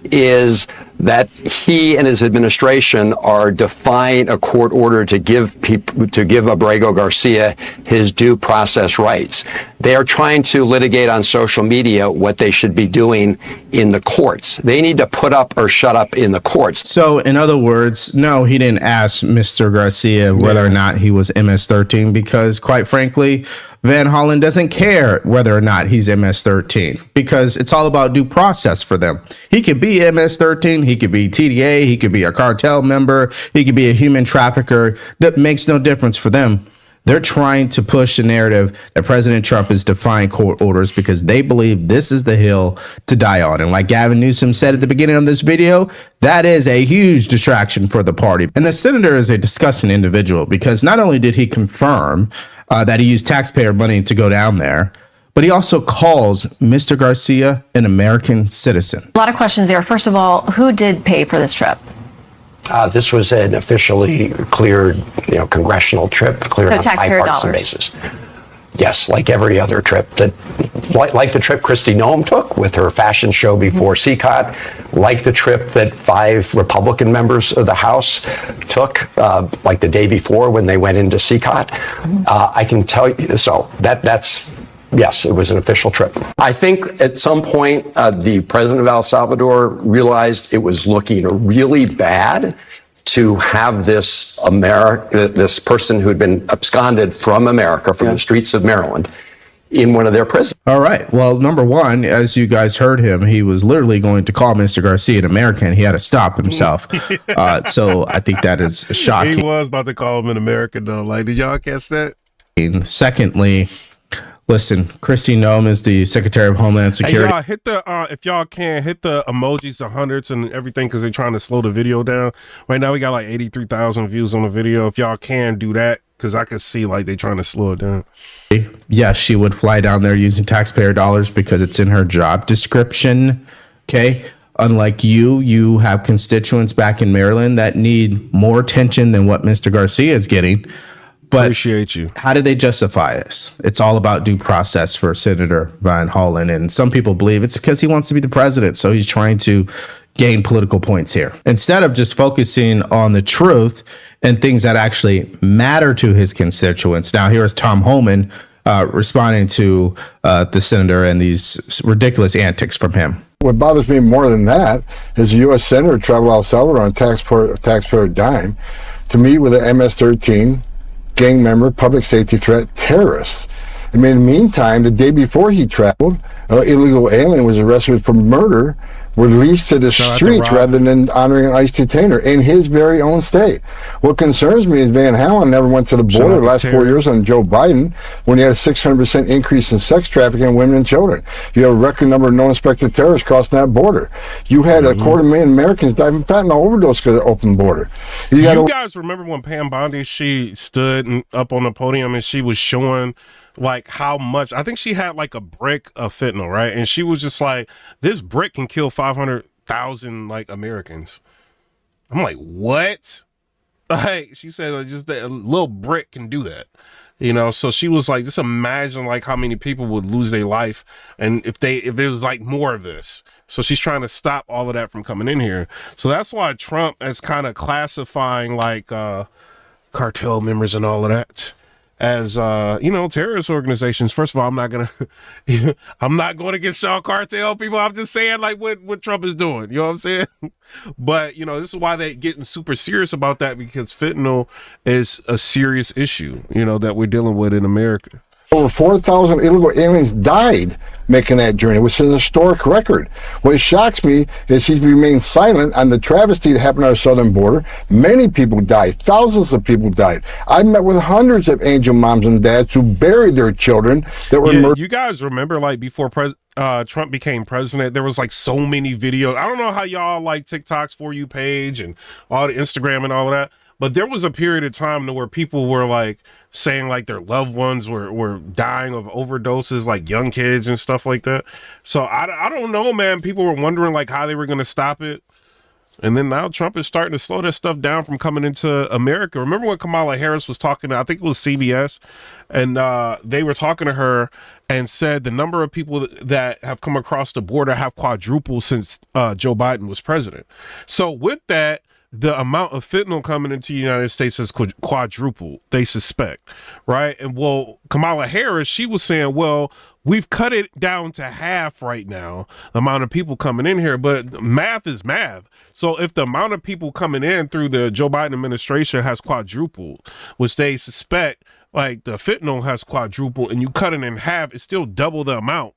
is that he and his administration are defying a court order to give Abrego Garcia his due process rights. They are trying to litigate on social media what they should be doing in the courts. They need to put up or shut up in the courts. So, in other words, no, he didn't ask Mr. Garcia whether or not he was MS-13 because, quite frankly, Van Hollen doesn't care whether or not he's MS-13 because it's all about due process for them. He could be MS-13, he could be TDA, he could be a cartel member, he could be a human trafficker. That makes no difference for them. They're trying to push the narrative that President Trump is defying court orders because they believe this is the hill to die on. And like Gavin Newsom said at the beginning of this video, that is a huge distraction for the party. And the senator is a disgusting individual because not only did he confirm that he used taxpayer money to go down there, but he also calls Mr. Garcia an American citizen. A lot of questions there. First of all, who did pay for this trip? This was an officially cleared, congressional trip, cleared on a bipartisan basis. Yes, like every other trip like the trip Kristi Noem took with her fashion show before CCOT, like the trip that 5 Republican members of the House took, like the day before when they went into CCOT. I can tell you, so that's. Yes, it was an official trip. I think at some point, the president of El Salvador realized it was looking really bad to have this person who had been absconded from America, from the streets of Maryland, in one of their prisons. All right. Well, number one, as you guys heard him, he was literally going to call Mr. Garcia an American. He had to stop himself. So I think that is shocking. He was about to call him an American, though. Like, did y'all catch that? And secondly, listen, Kristi Noem is the Secretary of Homeland Security. Hey, y'all, hit the if y'all can hit the emojis, the hundreds and everything, because they're trying to slow the video down. Right now, we got like 83,000 views on the video. If y'all can do that, because I can see like they're trying to slow it down. Yes, she would fly down there using taxpayer dollars because it's in her job description. Okay. Unlike you have constituents back in Maryland that need more attention than what Mr. Garcia is getting. But appreciate you. How do they justify this? It's all about due process for Senator Van Hollen. And some people believe it's because he wants to be the president. So he's trying to gain political points here. Instead of just focusing on the truth and things that actually matter to his constituents. Now, here's Tom Homan responding to the senator and these ridiculous antics from him. What bothers me more than that is a U.S. senator traveled to El Salvador on taxpayer dime to meet with an MS-13 gang member, public safety threat, terrorists. I mean, in the meantime, the day before he traveled, an illegal alien was arrested for murder, released to the streets rather than honoring an ICE detainer in his very own state. What concerns me is Van Hollen never went to the border the last 4 years on Joe Biden when he had a 600% increase in sex trafficking of women and children. You have a record number of no-inspected terrorists crossing that border. You had 250,000 Americans die from fentanyl overdose because of the open border. You guys remember when Pam Bondi, she stood up on the podium and she was showing like how much, I think she had like a brick of fentanyl, right? And she was just like, this brick can kill 500,000 like Americans. I'm like, what? Like, she said like, just a little brick can do that, so she was like, just imagine like how many people would lose their life and if there's like more of this. So she's trying to stop all of that from coming in here. So that's why Trump is kind of classifying like cartel members and all of that as terrorist organizations. First of all, I'm not going against y'all cartel people. I'm just saying like what Trump is doing. You know what I'm saying? But this is why they're getting super serious about that, because fentanyl is a serious issue, that we're dealing with in America. Over 4,000 illegal aliens died making that journey, which is an historic record. What shocks me is he's remained silent on the travesty that happened on our southern border. Many people died. Thousands of people died. I met with hundreds of angel moms and dads who buried their children that were murdered. You guys remember like before Trump became president, there was like so many videos. I don't know how y'all like TikTok's For You page and all the Instagram and all of that, but there was a period of time where people were like saying like their loved ones were dying of overdoses, like young kids and stuff like that. So I don't know, man. People were wondering like how they were going to stop it. And then now Trump is starting to slow that stuff down from coming into America. Remember when Kamala Harris was talking to, I think it was CBS, and they were talking to her and said the number of people that have come across the border have quadrupled since Joe Biden was president. So with that, the amount of fentanyl coming into the United States has quadrupled, they suspect, right? And well, Kamala Harris, she was saying, well, we've cut it down to half right now, the amount of people coming in here, but math is math. So if the amount of people coming in through the Joe Biden administration has quadrupled, which they suspect, like the fentanyl has quadrupled, and you cut it in half, it's still double the amount.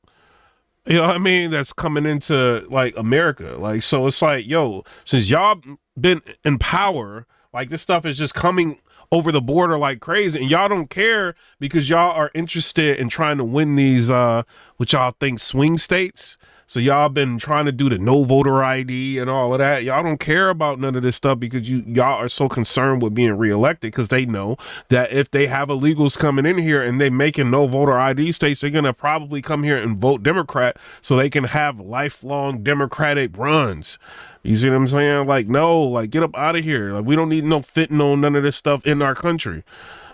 You know what I mean? That's coming into like America. Like, so it's like, yo, since y'all been in power, like this stuff is just coming over the border like crazy, and y'all don't care because y'all are interested in trying to win these, what y'all think swing states. So y'all been trying to do the no voter ID and all of that. Y'all don't care about none of this stuff because y'all are so concerned with being reelected, because they know that if they have illegals coming in here and they making no voter ID states, they're going to probably come here and vote Democrat so they can have lifelong Democratic runs. You see what I'm saying? Like, no, like get up out of here. Like, we don't need no fentanyl, none of this stuff in our country.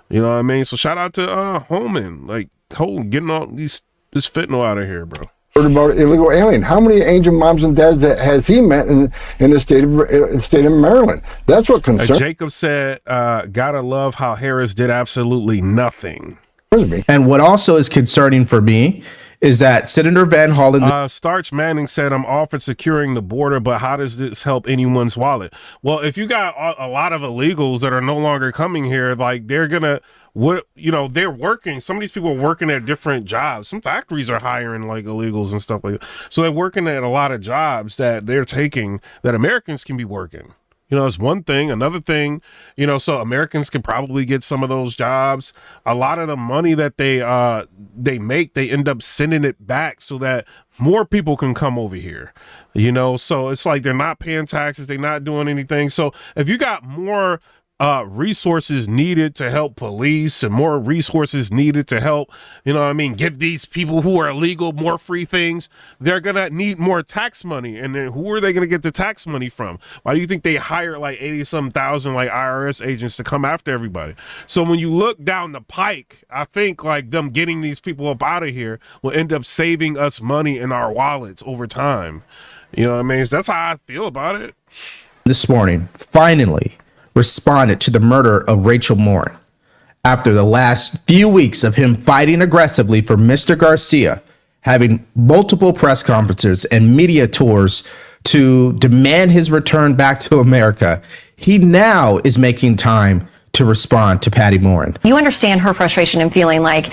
You know what I mean? So shout out to Holman, like getting all this fentanyl out of here, bro. About illegal alien. How many angel moms and dads that has he met in the state of Maryland? That's what concerns. Jacob said, "Gotta love how Harris did absolutely nothing." And what also is concerning for me is that Senator Van Hollen. Starch Manning said, "I'm all for securing the border, but how does this help anyone's wallet?" Well, if you got a lot of illegals that are no longer coming here, like they're gonna. They're working. Some of these people are working at different jobs. Some factories are hiring like illegals and stuff like that. So they're working at a lot of jobs that they're taking that Americans can be working. It's one thing. Another thing, so Americans could probably get some of those jobs. A lot of the money that they make, they end up sending it back so that more people can come over here. So it's like they're not paying taxes. They're not doing anything. So if you got more resources needed to help police and more resources needed to help, give these people who are illegal more free things, they're going to need more tax money. And then who are they going to get the tax money from? Why do you think they hire like 80-some thousand like IRS agents to come after everybody? So when you look down the pike, I think like them getting these people up out of here will end up saving us money in our wallets over time. You know what I mean? That's how I feel about it. This morning, finally responded to the murder of Rachel Morin after the last few weeks of him fighting aggressively for Mr. Garcia, having multiple press conferences and media tours to demand his return back to America. He now is making time to respond to Patty Morin. You understand her frustration and feeling like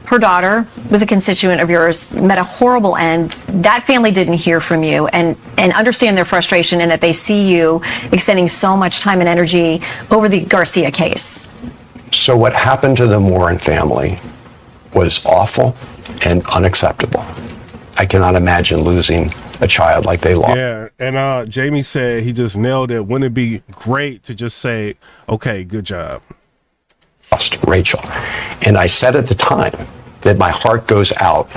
her daughter was a constituent of yours, met a horrible end. That family didn't hear from you, and understand their frustration and that they see you extending so much time and energy over the Garcia case. So what happened to the Morin family was awful and unacceptable. I cannot imagine losing a child like they lost. Yeah, and Jamie said he just nailed it. Wouldn't it be great to just say, okay, good job? Lost Rachel. And I said at the time that my heart goes out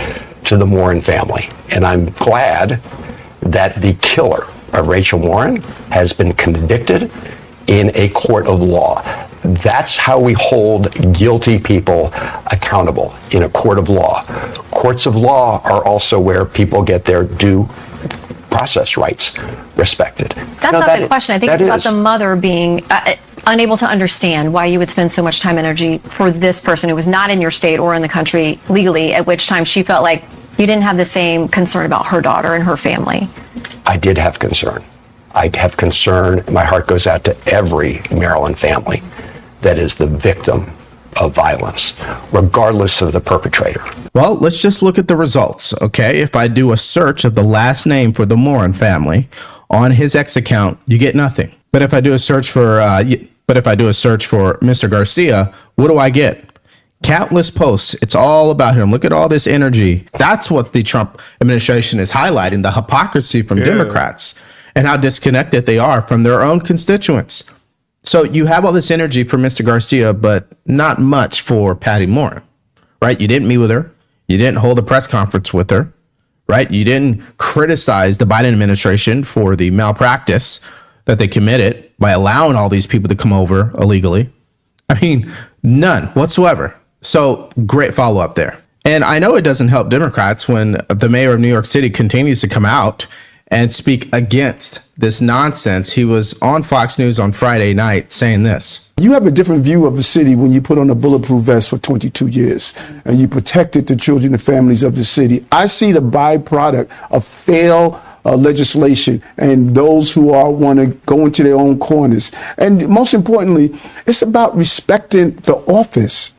to the Morin family. And I'm glad that the killer of Rachel Morin has been convicted in a court of law. That's how we hold guilty people accountable, in a court of law. Courts of law are also where people get their due process rights respected. That's not the question. I think it's about the mother being unable to understand why you would spend so much time and energy for this person who was not in your state or in the country legally, at which time she felt like you didn't have the same concern about her daughter and her family. I did have concern. I have concern. My heart goes out to every Maryland family that is the victim of violence, regardless of the perpetrator. Well, let's just look at the results, okay? If I do a search of the last name for the Morin family on his X account, you get nothing. But if I do a search for Mr. Garcia, what do I get? Countless posts. It's all about him. Look at all this energy. That's what the Trump administration is highlighting, the hypocrisy from Democrats and how disconnected they are from their own constituents. So you have all this energy for Mr. Garcia, but not much for Patty Moore, right? You didn't meet with her. You didn't hold a press conference with her, right? You didn't criticize the Biden administration for the malpractice that they committed by allowing all these people to come over illegally. I mean, none whatsoever. So great follow up there. And I know it doesn't help Democrats when the mayor of New York City continues to come out and speak against this nonsense. He was on Fox News on Friday night saying this. You have a different view of a city when you put on a bulletproof vest for 22 years and you protected the children and families of the city. I see the byproduct of failed legislation and those who want to go into their own corners. And most importantly, it's about respecting the office.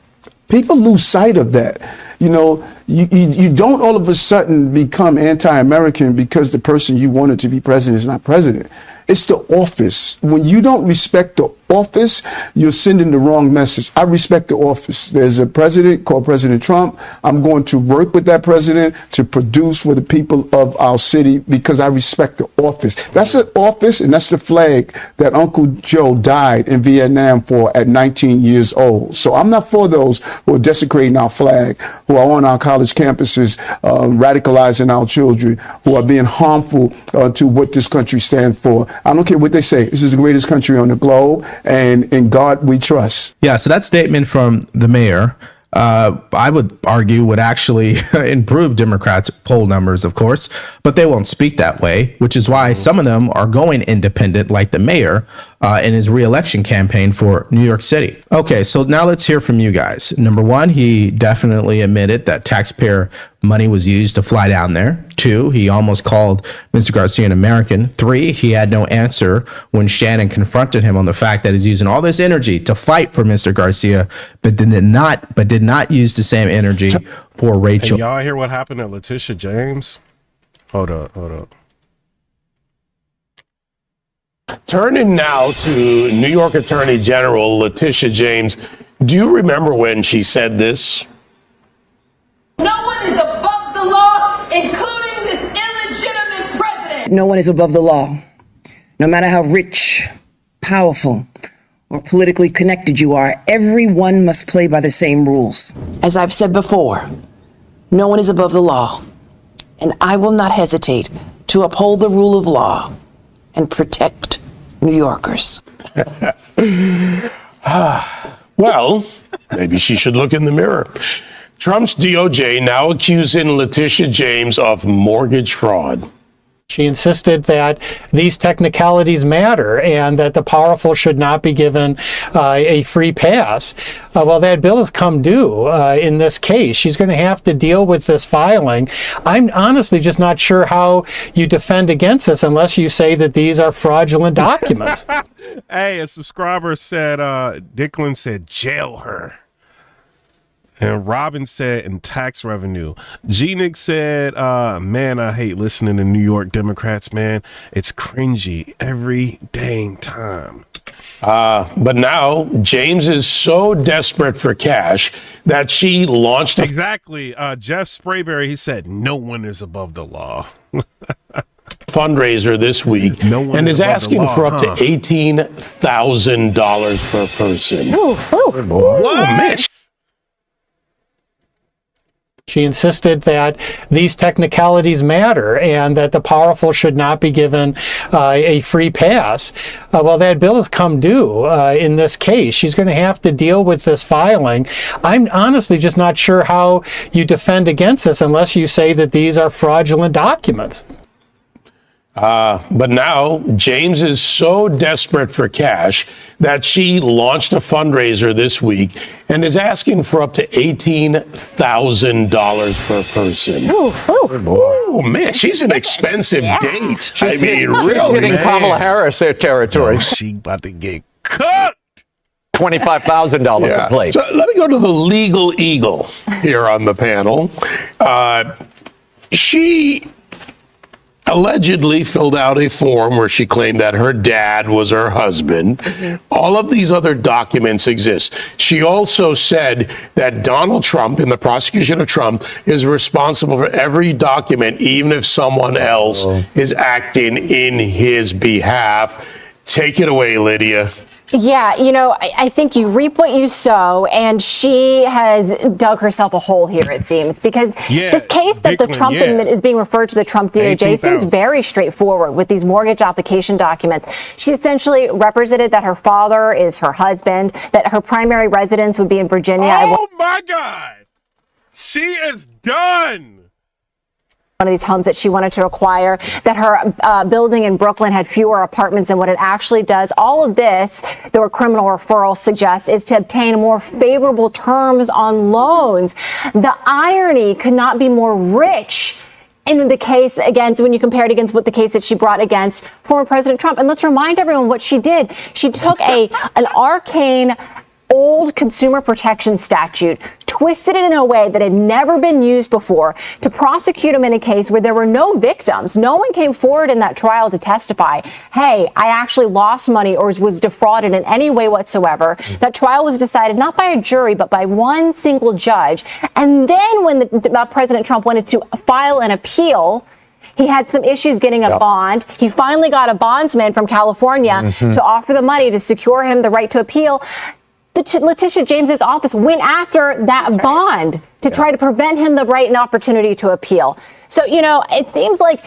People lose sight of that. You know, you don't all of a sudden become anti-American because the person you wanted to be president is not president. It's the office. When you don't respect the office, you're sending the wrong message. I respect the office. There's a president called President Trump. I'm going to work with that president to produce for the people of our city because I respect the office. That's the office and that's the flag that Uncle Joe died in Vietnam for at 19 years old. So I'm not for those who are desecrating our flag, who are on our college campuses, radicalizing our children, who are being harmful to what this country stands for. I don't care what they say. This is the greatest country on the globe, and in God we trust. Yeah, so that statement from the mayor, I would argue would actually improve Democrats' poll numbers, of course, but they won't speak that way, which is why some of them are going independent, like the mayor in his re-election campaign for New York City. Okay, so now let's hear from you guys. Number one, he definitely admitted that taxpayer money was used to fly down there. 2, he almost called Mr. Garcia an American. 3, he had no answer when Shannon confronted him on the fact that he's using all this energy to fight for Mr. Garcia, but did not use the same energy for Rachel. Hey, y'all hear what happened to Leticia James? Hold up. Turning now to New York Attorney General Leticia James. Do you remember when she said this? No one is above the law, including this illegitimate president. No one is above the law. No matter how rich, powerful, or politically connected you are, everyone must play by the same rules. As I've said before, no one is above the law, and I will not hesitate to uphold the rule of law and protect New Yorkers. Well, maybe she should look in the mirror. Trump's DOJ now accusing Leticia James of mortgage fraud. She insisted that these technicalities matter and that the powerful should not be given a free pass. Well, that bill has come due in this case. She's going to have to deal with this filing. I'm honestly just not sure how you defend against this unless you say that these are fraudulent documents. Hey, a subscriber said, Dicklin said, jail her. And Robin said, in tax revenue. G-Nick said, man, I hate listening to New York Democrats, man. It's cringy every dang time. But now James is so desperate for cash that she launched a Exactly. Jeff Sprayberry, he said, no one is above the law. fundraiser this week and is asking for up to $18,000 per person. What? Man. She insisted that these technicalities matter and that the powerful should not be given a free pass. Well, that bill has come due in this case. She's going to have to deal with this filing. I'm honestly just not sure how you defend against this unless you say that these are fraudulent documents. But now James is so desperate for cash that she launched a fundraiser this week and is asking for up to $18,000 per person. Oh, man, she's an expensive date. She's hitting Kamala Harris territory. She about to get cooked. $25,000 a plate. So let me go to the legal eagle here on the panel. allegedly filled out a form where she claimed that her dad was her husband. All of these other documents exist. She also said that Donald Trump, in the prosecution of Trump, is responsible for every document, even if someone else is acting in his behalf. Take it away, Lydia. Yeah, you know, I think you reap what you sow, and she has dug herself a hole here, it seems, because this case that the Trump is being referred to the Trump DOJ seems very straightforward with these mortgage application documents. She essentially represented that her father is her husband, that her primary residence would be in Virginia. Oh my God! She is done! One of these homes that she wanted to acquire, that her building in Brooklyn had fewer apartments than what it actually does. All of this, the criminal referral suggests, is to obtain more favorable terms on loans. The irony could not be more rich in the case against, when you compare it against what the case that she brought against former President Trump. And let's remind everyone what she did. She took an arcane old consumer protection statute, twisted it in a way that had never been used before to prosecute him in a case where there were no victims. No one came forward in that trial to testify, hey, I actually lost money or was defrauded in any way whatsoever. That trial was decided not by a jury, but by one single judge. And then when President Trump wanted to file an appeal, he had some issues getting a bond. He finally got a bondsman from California to offer the money to secure him the right to appeal. Leticia James's office went after that bond to try to prevent him the right and opportunity to appeal. So, you know, it seems like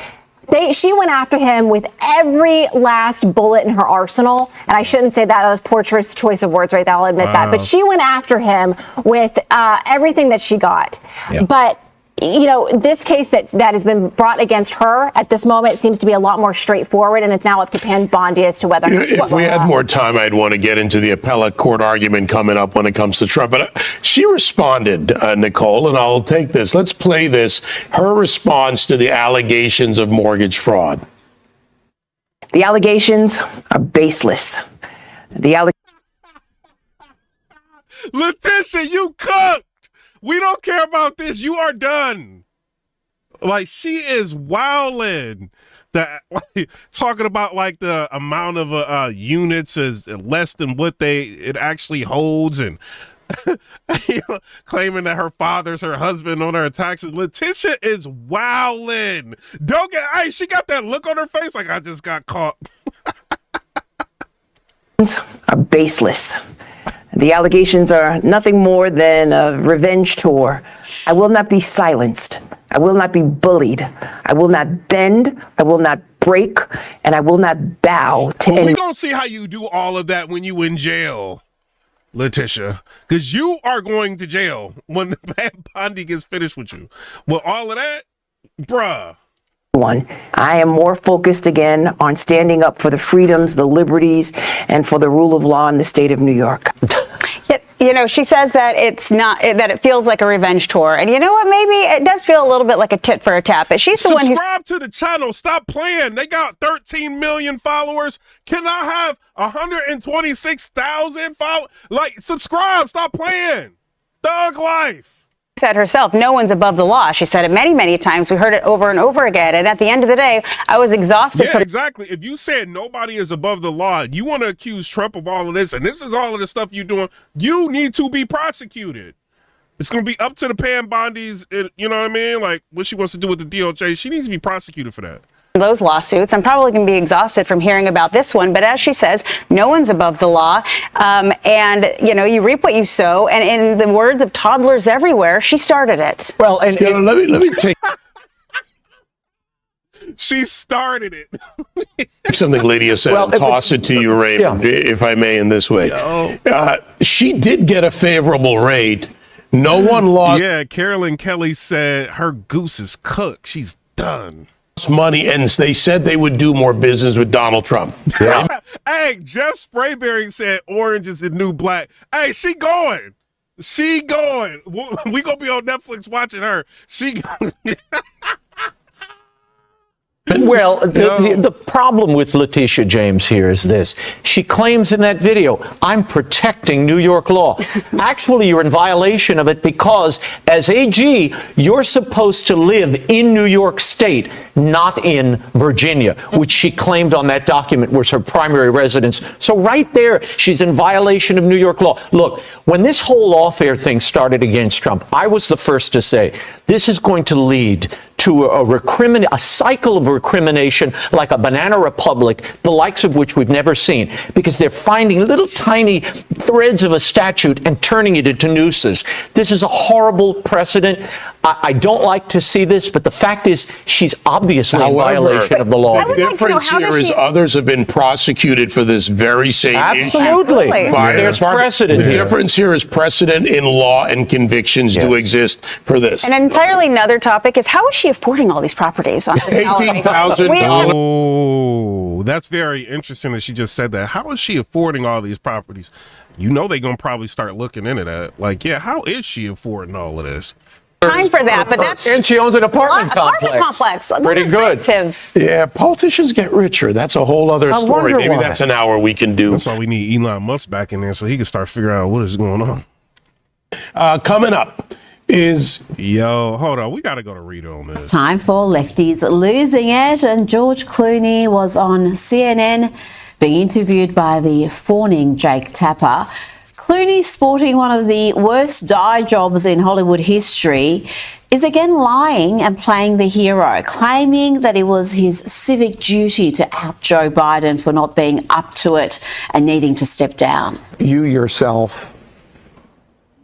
she went after him with every last bullet in her arsenal. And I shouldn't say that. That was poor choice of words, right? I'll admit that. But she went after him with everything that she got. But you know, this case that has been brought against her at this moment seems to be a lot more straightforward, and it's now up to Pam Bondi as to whether. If we had more time, I'd want to get into the appellate court argument coming up when it comes to Trump. But she responded, Nicole, and I'll take this. Let's play this. Her response to the allegations of mortgage fraud. The allegations are baseless. Letitia, you cooked. We don't care about this. You are done. Like, she is wildin'. Talking about like the amount of units is less than what it actually holds, and claiming that her father's her husband on her taxes. Letitia is wildin'. She got that look on her face like I just got caught. Are baseless. The allegations are nothing more than a revenge tour. I will not be silenced. I will not be bullied. I will not bend. I will not break. And I will not bow to any. We're going to see how you do all of that when you in jail, Letitia. Because you are going to jail when Pam Bondi gets finished with you. With all of that, bruh. I am more focused again on standing up for the freedoms, the liberties, and for the rule of law in the state of New York. You know, she says that it's not, that it feels like a revenge tour. And you know what? Maybe it does feel a little bit like a tit for a tat. But she's the one who. Subscribe to the channel. Stop playing. They got 13 million followers. Can I have 126,000 followers? Like, subscribe. Stop playing. Thug life. Said herself, no one's above the law. She said it many, many times. We heard it over and over again. And at the end of the day, I was exhausted. Yeah, exactly. If you said nobody is above the law, you want to accuse Trump of all of this, and this is all of the stuff you're doing, you need to be prosecuted. It's going to be up to the Pam Bondis, you know what I mean? Like, what she wants to do with the DOJ. She needs to be prosecuted for that. Those lawsuits. I'm probably going to be exhausted from hearing about this one, but as she says, no one's above the law. And, you know, you reap what you sow. And in the words of toddlers everywhere, she started it. Well, and let me take. She started it. Something Lydia said, well, toss it to you, Raymond, if I may, in this way. She did get a favorable rate. No one lost. Yeah, Carolyn Kelly said her goose is cooked. She's done. Money, and they said they would do more business with Donald Trump. Yeah. Hey, Jeff Sprayberry said orange is the new black. Hey, she going. We gonna be on Netflix watching her. She going. Well, the problem with Leticia James here is this. She claims in that video, I'm protecting New York law. Actually, you're in violation of it because as AG, you're supposed to live in New York State, not in Virginia, which she claimed on that document was her primary residence. So right there, she's in violation of New York law. Look, when this whole lawfare thing started against Trump, I was the first to say, this is going to lead to a cycle of recrimination like a banana republic, the likes of which we've never seen, because they're finding little tiny threads of a statute and turning it into nooses. This is a horrible precedent. I don't like to see this, but the fact is she's obviously in violation of the law. The difference here is others have been prosecuted for this very same issue. Absolutely. There's precedent The here. difference here is precedent in law and convictions do exist for this. An entirely another topic is how is she affording all these properties? $18,000. Oh, that's very interesting that she just said that. How is she affording all these properties? You know they're going to probably start looking into that. Like, yeah, how is she affording all of this? Time for that, but that's... And she owns an apartment complex. Pretty good. Yeah, politicians get richer. That's a whole other story. Maybe that's an hour we can do. That's why we need Elon Musk back in there so he can start figuring out what is going on. Coming up is... Yo, hold on. We got to go to Rita on this. It's time for Lefties Losing It. And George Clooney was on CNN being interviewed by the fawning Jake Tapper. Clooney, sporting one of the worst dye jobs in Hollywood history, is again lying and playing the hero, claiming that it was his civic duty to out Joe Biden for not being up to it and needing to step down. You yourself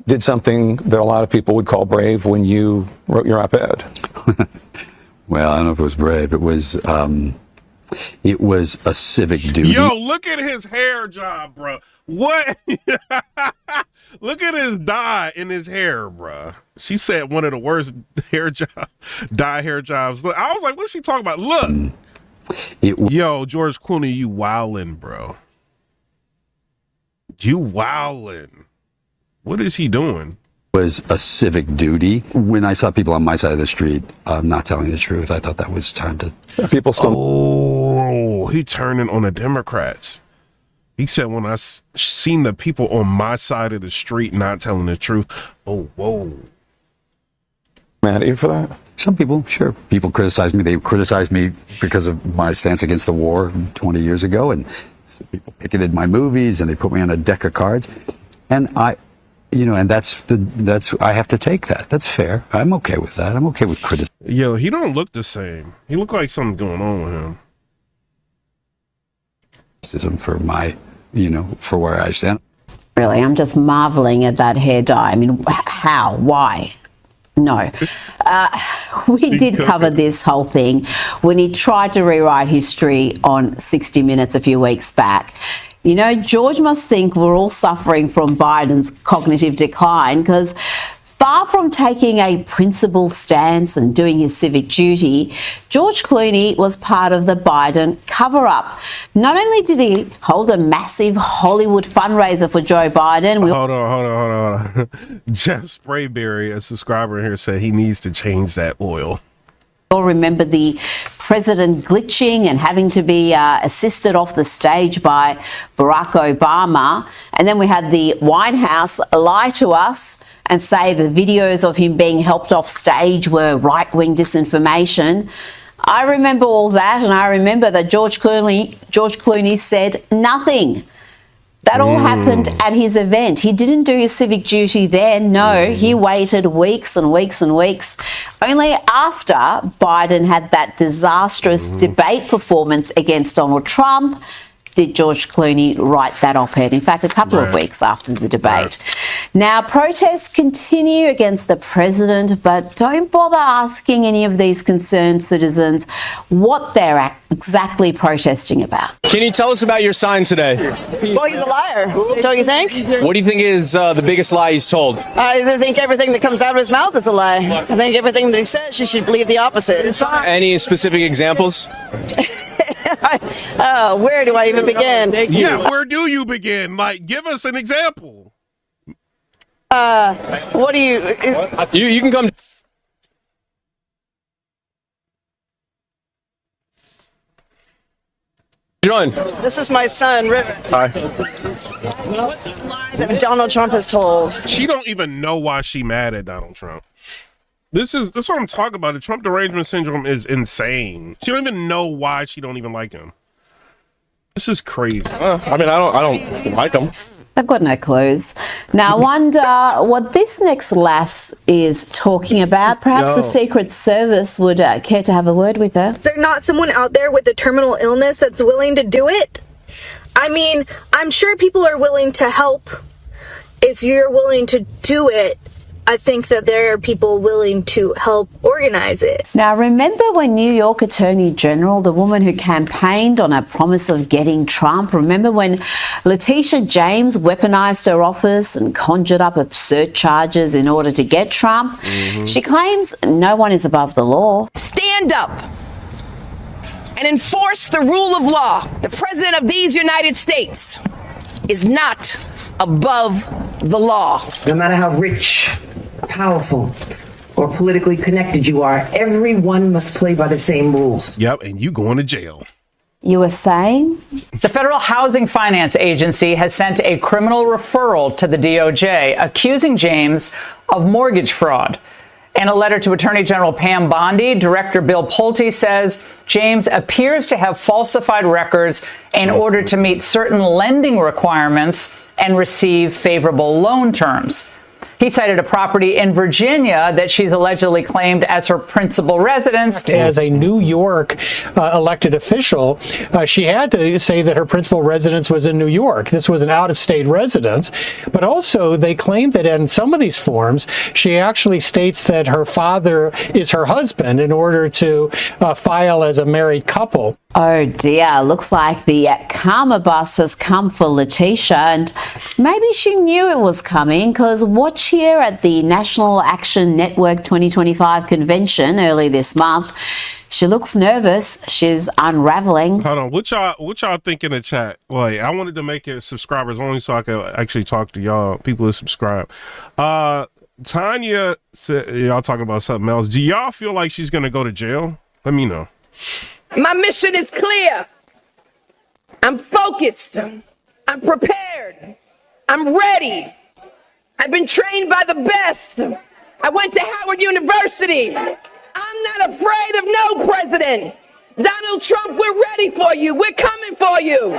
did something that a lot of people would call brave when you wrote your op-ed. Well, I don't know if it was brave. It was a civic duty. Yo, look at his hair job, bro. What? Look at his dye in his hair, bro. She said one of the worst dye hair jobs. Look, I was like, what's she talking about? Look. Yo, George Clooney, you wildin', bro. You wildin'. What is he doing? Was a civic duty. When I saw people on my side of the street not telling the truth, I thought that was time to... People still... Oh, he turning on the Democrats. He said, when I seen the people on my side of the street not telling the truth, oh, whoa. Mad at you for that? Some people, sure. People criticize me. They criticized me because of my stance against the war 20 years ago, and people picketed my movies, and they put me on a deck of cards. And and that's I have to take that. That's fair. I'm okay with that. I'm okay with criticism. Yo, he don't look the same. He look like something going on with him. For my, for where I stand. Really, I'm just marveling at that hair dye. I mean, how? Why? No. We did cover this whole thing when he tried to rewrite history on 60 Minutes a few weeks back. George must think we're all suffering from Biden's cognitive decline because far from taking a principled stance and doing his civic duty, George Clooney was part of the Biden cover-up. Not only did he hold a massive Hollywood fundraiser for Joe Biden... Hold on. Jeff Sprayberry, a subscriber here, said he needs to change that oil. You'll remember the president glitching and having to be assisted off the stage by Barack Obama. And then we had the White House lie to us and say the videos of him being helped off stage were right-wing disinformation. I remember all that, and I remember that George Clooney said nothing. That all happened at his event. He didn't do his civic duty then. No, he waited weeks and weeks and weeks. Only after Biden had that disastrous debate performance against Donald Trump did George Clooney write that op-ed. In fact, a couple of weeks after the debate. Now, protests continue against the president, but don't bother asking any of these concerned citizens what they're exactly protesting about. Can you tell us about your sign today? Well, he's a liar, don't you think? What do you think is the biggest lie he's told? I think everything that comes out of his mouth is a lie. I think everything that he says, you should believe the opposite. Any specific examples? Where do I even begin? Yeah, where do you begin? Like, give us an example. What do you... You can come... Join. This is my son, River. Hi. What's a lie that Donald Trump has told? She don't even know why she mad at Donald Trump. This what I'm talking about. The Trump derangement syndrome is insane. She don't even know why she don't even like him. This is crazy. I mean, I don't like him. They've got no clues. Now, I wonder what this next lass is talking about. Perhaps the Secret Service would care to have a word with her. Is there not someone out there with a terminal illness that's willing to do it? I mean, I'm sure people are willing to help if you're willing to do it. I think that there are people willing to help organize it. Now, remember when New York Attorney General, the woman who campaigned on a promise of getting Trump, remember when Leticia James weaponized her office and conjured up absurd charges in order to get Trump? She claims no one is above the law. Stand up and enforce the rule of law. The President of these United States is not above the law. No matter how rich, powerful, or politically connected you are, everyone must play by the same rules. Yep, and you going to jail. You were saying? The Federal Housing Finance Agency has sent a criminal referral to the DOJ accusing James of mortgage fraud. In a letter to Attorney General Pam Bondi, Director Bill Pulte says James appears to have falsified records in order to meet certain lending requirements and receive favorable loan terms. He cited a property in Virginia that she's allegedly claimed as her principal residence. As a New York elected official, she had to say that her principal residence was in New York. This was an out-of-state residence. But also, they claim that in some of these forms, she actually states that her father is her husband in order to file as a married couple. Oh dear, looks like the karma bus has come for Letitia, and maybe she knew it was coming, because watch here at the National Action Network 2025 convention early this month. She looks nervous. She's unraveling. Hold on, what y'all think in the chat? Like, I wanted to make it subscribers only so I could actually talk to y'all, people who subscribe. Tanya said, y'all talking about something else. Do y'all feel like she's gonna go to jail? Let me know. My mission is clear. I'm focused. I'm prepared. I'm ready. I've been trained by the best. I went to Howard University. I'm not afraid of no president. Donald Trump, we're ready for you. We're coming for you.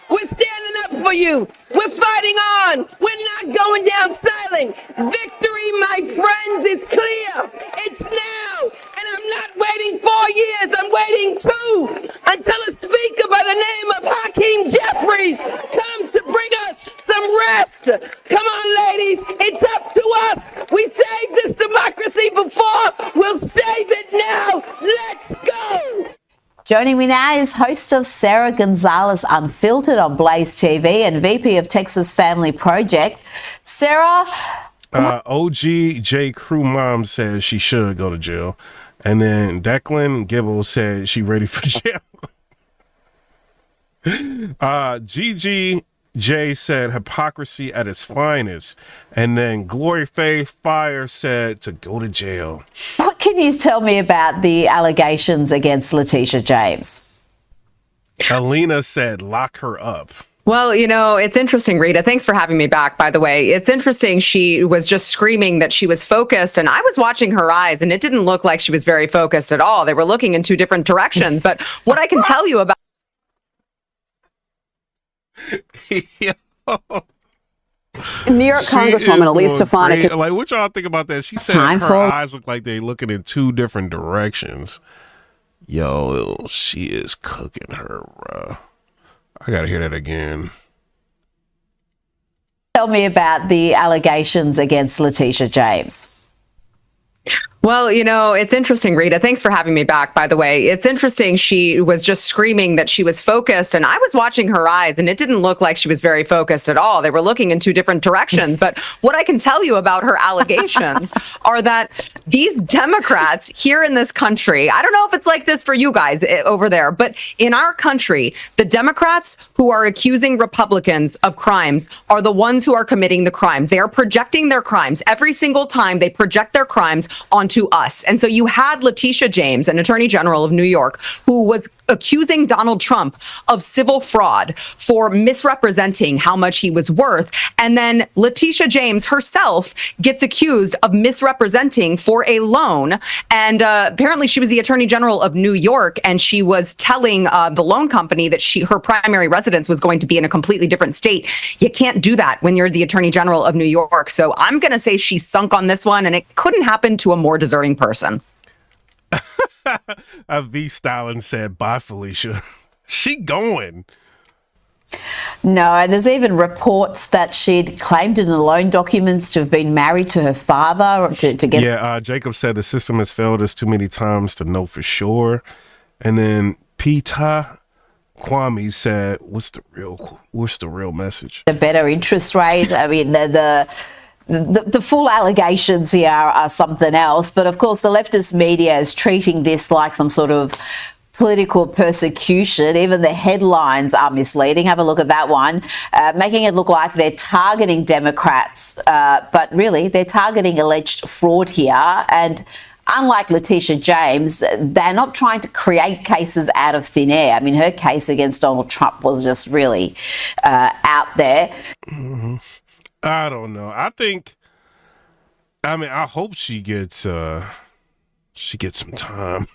We're standing up for you. We're fighting on. We're not going down silent. Victory, my friends, is clear. It's now. And I'm not waiting 4 years. I'm waiting 2 until a speaker by the name of Hakeem Jeffries comes to bring us some rest. Come on, ladies. It's up to us. We saved this democracy before. We'll save it now. Let's go. Joining me now is host of Sarah Gonzalez Unfiltered on Blaze TV and VP of Texas Family Project. Sarah? OG J. Crew Mom says she should go to jail. And then Declan Gibble said she ready for jail. GG J said hypocrisy at its finest. And then Glory Faith Fire said to go to jail. What can you tell me about the allegations against Leticia James? Alina said lock her up. Well, you know, it's interesting, Rita. Thanks for having me back, by the way. It's interesting. She was just screaming that she was focused, and I was watching her eyes, and it didn't look like she was very focused at all. They were looking in 2 different directions. But what I can tell you about New York Congresswoman Elise Stefanik. Like, what y'all think about that? She said her eyes look like they looking in 2 different directions. Yo, she is cooking her, bro. I gotta hear that again. Tell me about the allegations against Leticia James. Well, you know, it's interesting, Rita. Thanks for having me back, by the way. It's interesting. She was just screaming that she was focused, and I was watching her eyes, and it didn't look like she was very focused at all. They were looking in 2 different directions. But what I can tell you about her allegations are that these Democrats here in this country, I don't know if it's like this for you guys over there, but in our country, the Democrats who are accusing Republicans of crimes are the ones who are committing the crimes. They are projecting their crimes. Every single time they project their crimes onto us. And so you had Leticia James, an attorney general of New York, who was accusing Donald Trump of civil fraud for misrepresenting how much he was worth. And then Leticia James herself gets accused of misrepresenting for a loan. And apparently she was the Attorney General of New York, and she was telling the loan company that her primary residence was going to be in a completely different state. You can't do that when you're the Attorney General of New York. So I'm going to say she's sunk on this one, and it couldn't happen to a more deserving person. V. Stalin said, bye, Felicia. She going. No, and there's even reports that she'd claimed in the loan documents to have been married to her father to get. Yeah, Jacob said the system has failed us too many times to know for sure. And then Pita Kwame said, what's the real message? A better interest rate. I mean, the full allegations here are something else. But of course, the leftist media is treating this like some sort of political persecution. Even the headlines are misleading. Have a look at that one, making it look like they're targeting Democrats, but really they're targeting alleged fraud here. And unlike Leticia James, they're not trying to create cases out of thin air. I mean, her case against Donald Trump was just really out there. Mm-hmm. I don't know. I hope she gets some time.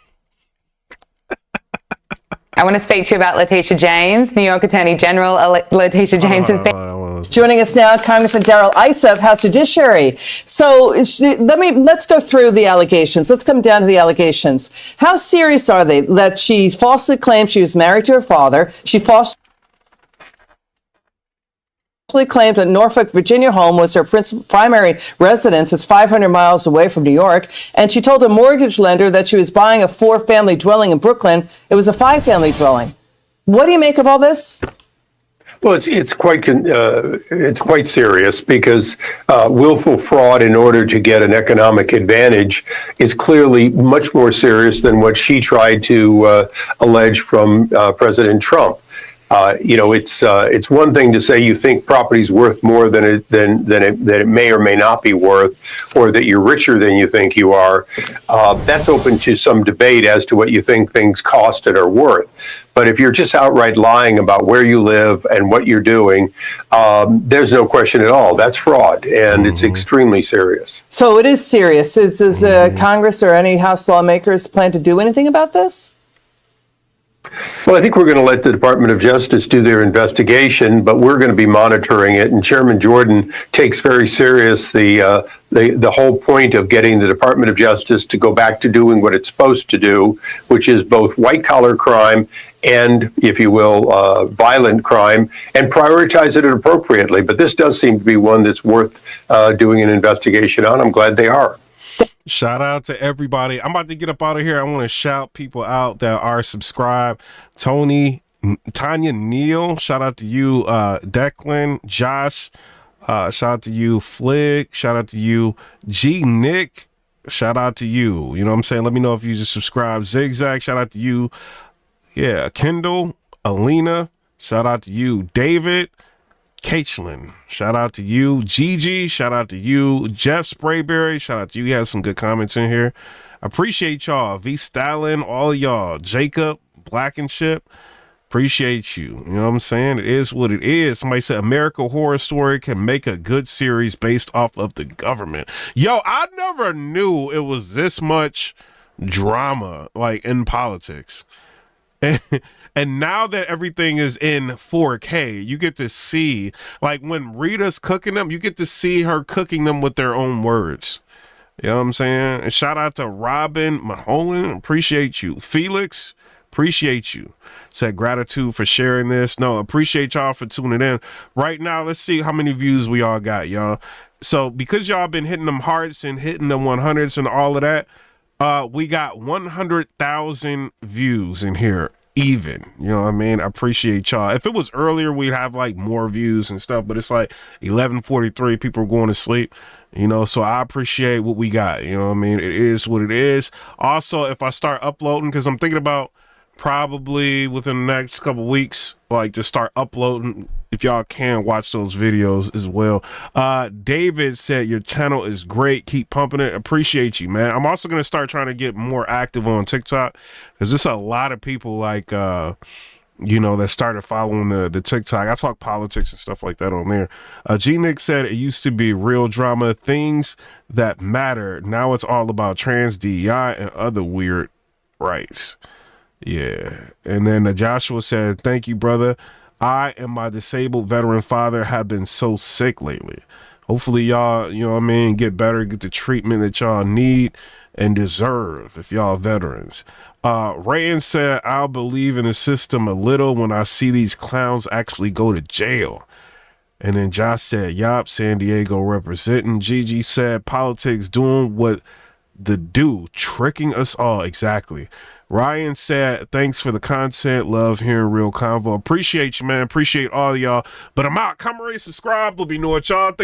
I want to speak to you about Leticia James, New York Attorney General. Leticia James has been joining us now. Congressman Darrell Issa of House Judiciary. So let's go through the allegations. Let's come down to the allegations. How serious are they? That she falsely claimed she was married to her father. She falsely claimed that Norfolk, Virginia home was her primary residence. It's 500 miles away from New York. And she told a mortgage lender that she was buying a 4-family dwelling in Brooklyn. It was a 5-family dwelling. What do you make of all this? Well, it's quite serious because willful fraud in order to get an economic advantage is clearly much more serious than what she tried to allege from President Trump. It's one thing to say you think property's worth more than it may or may not be worth, or that you're richer than you think you are. That's open to some debate as to what you think things cost and are worth. But if you're just outright lying about where you live and what you're doing, there's no question at all. That's fraud, and it's extremely serious. So it is serious. Does Congress or any House lawmakers plan to do anything about this? Well, I think we're going to let the Department of Justice do their investigation, but we're going to be monitoring it. And Chairman Jordan takes very serious the whole point of getting the Department of Justice to go back to doing what it's supposed to do, which is both white-collar crime and, if you will, violent crime, and prioritize it appropriately. But this does seem to be one that's worth doing an investigation on. I'm glad they are. Shout out to everybody. I'm about to get up out of here. I want to shout people out that are subscribed. Tanya Neal, shout out to you. Declan, Josh, shout out to you. Flig, shout out to you. G Nick, shout out to you. You know what I'm saying? Let me know if you just subscribe. Zigzag, shout out to you. Yeah, Kendall, Alina, shout out to you. David, Caitlin, shout out to you. Gigi, shout out to you. Jeff Sprayberry, shout out to you. You have some good comments in here. Appreciate y'all. V Stalin, all of y'all. Jacob, Blackenship, appreciate you. You know what I'm saying? It is what it is. Somebody said American Horror Story can make a good series based off of the government. Yo, I never knew it was this much drama, like, in politics. And now that everything is in 4K, you get to see, like when Rita's cooking them, you get to see her cooking them with their own words. You know what I'm saying? And shout out to Robin Maholan. Appreciate you. Felix, appreciate you. Said gratitude for sharing this. No, appreciate y'all for tuning in. Right now, let's see how many views we all got, y'all. So because y'all been hitting them hearts and hitting the 100s and all of that, we got 100,000 views in here, even. You know what I mean? I appreciate y'all. If it was earlier, we'd have like more views and stuff, but it's like 11:43. People are going to sleep, you know, so I appreciate what we got. You know what I mean? It is what it is. Also, if I start uploading, because I'm thinking about probably within the next couple weeks, like to start uploading. If y'all can watch those videos as well. David said your channel is great. Keep pumping it. Appreciate you, man. I'm also gonna start trying to get more active on TikTok because there's a lot of people like that started following the TikTok. I talk politics and stuff like that on there. G-Nick said it used to be real drama, things that matter. Now it's all about trans DEI and other weird rights. Yeah. And then Joshua said, thank you, brother. I and my disabled veteran father have been so sick lately. Hopefully y'all, get better, get the treatment that y'all need and deserve if y'all veterans. Rayan said, I'll believe in the system a little when I see these clowns actually go to jail. And then Josh said, yup, San Diego representing. Gigi said, politics doing what the do, tricking us all. Exactly. Ryan said, thanks for the content. Love hearing real convo. Appreciate you, man. Appreciate all y'all. But I'm out. Come rate, subscribe. Let me know what y'all think.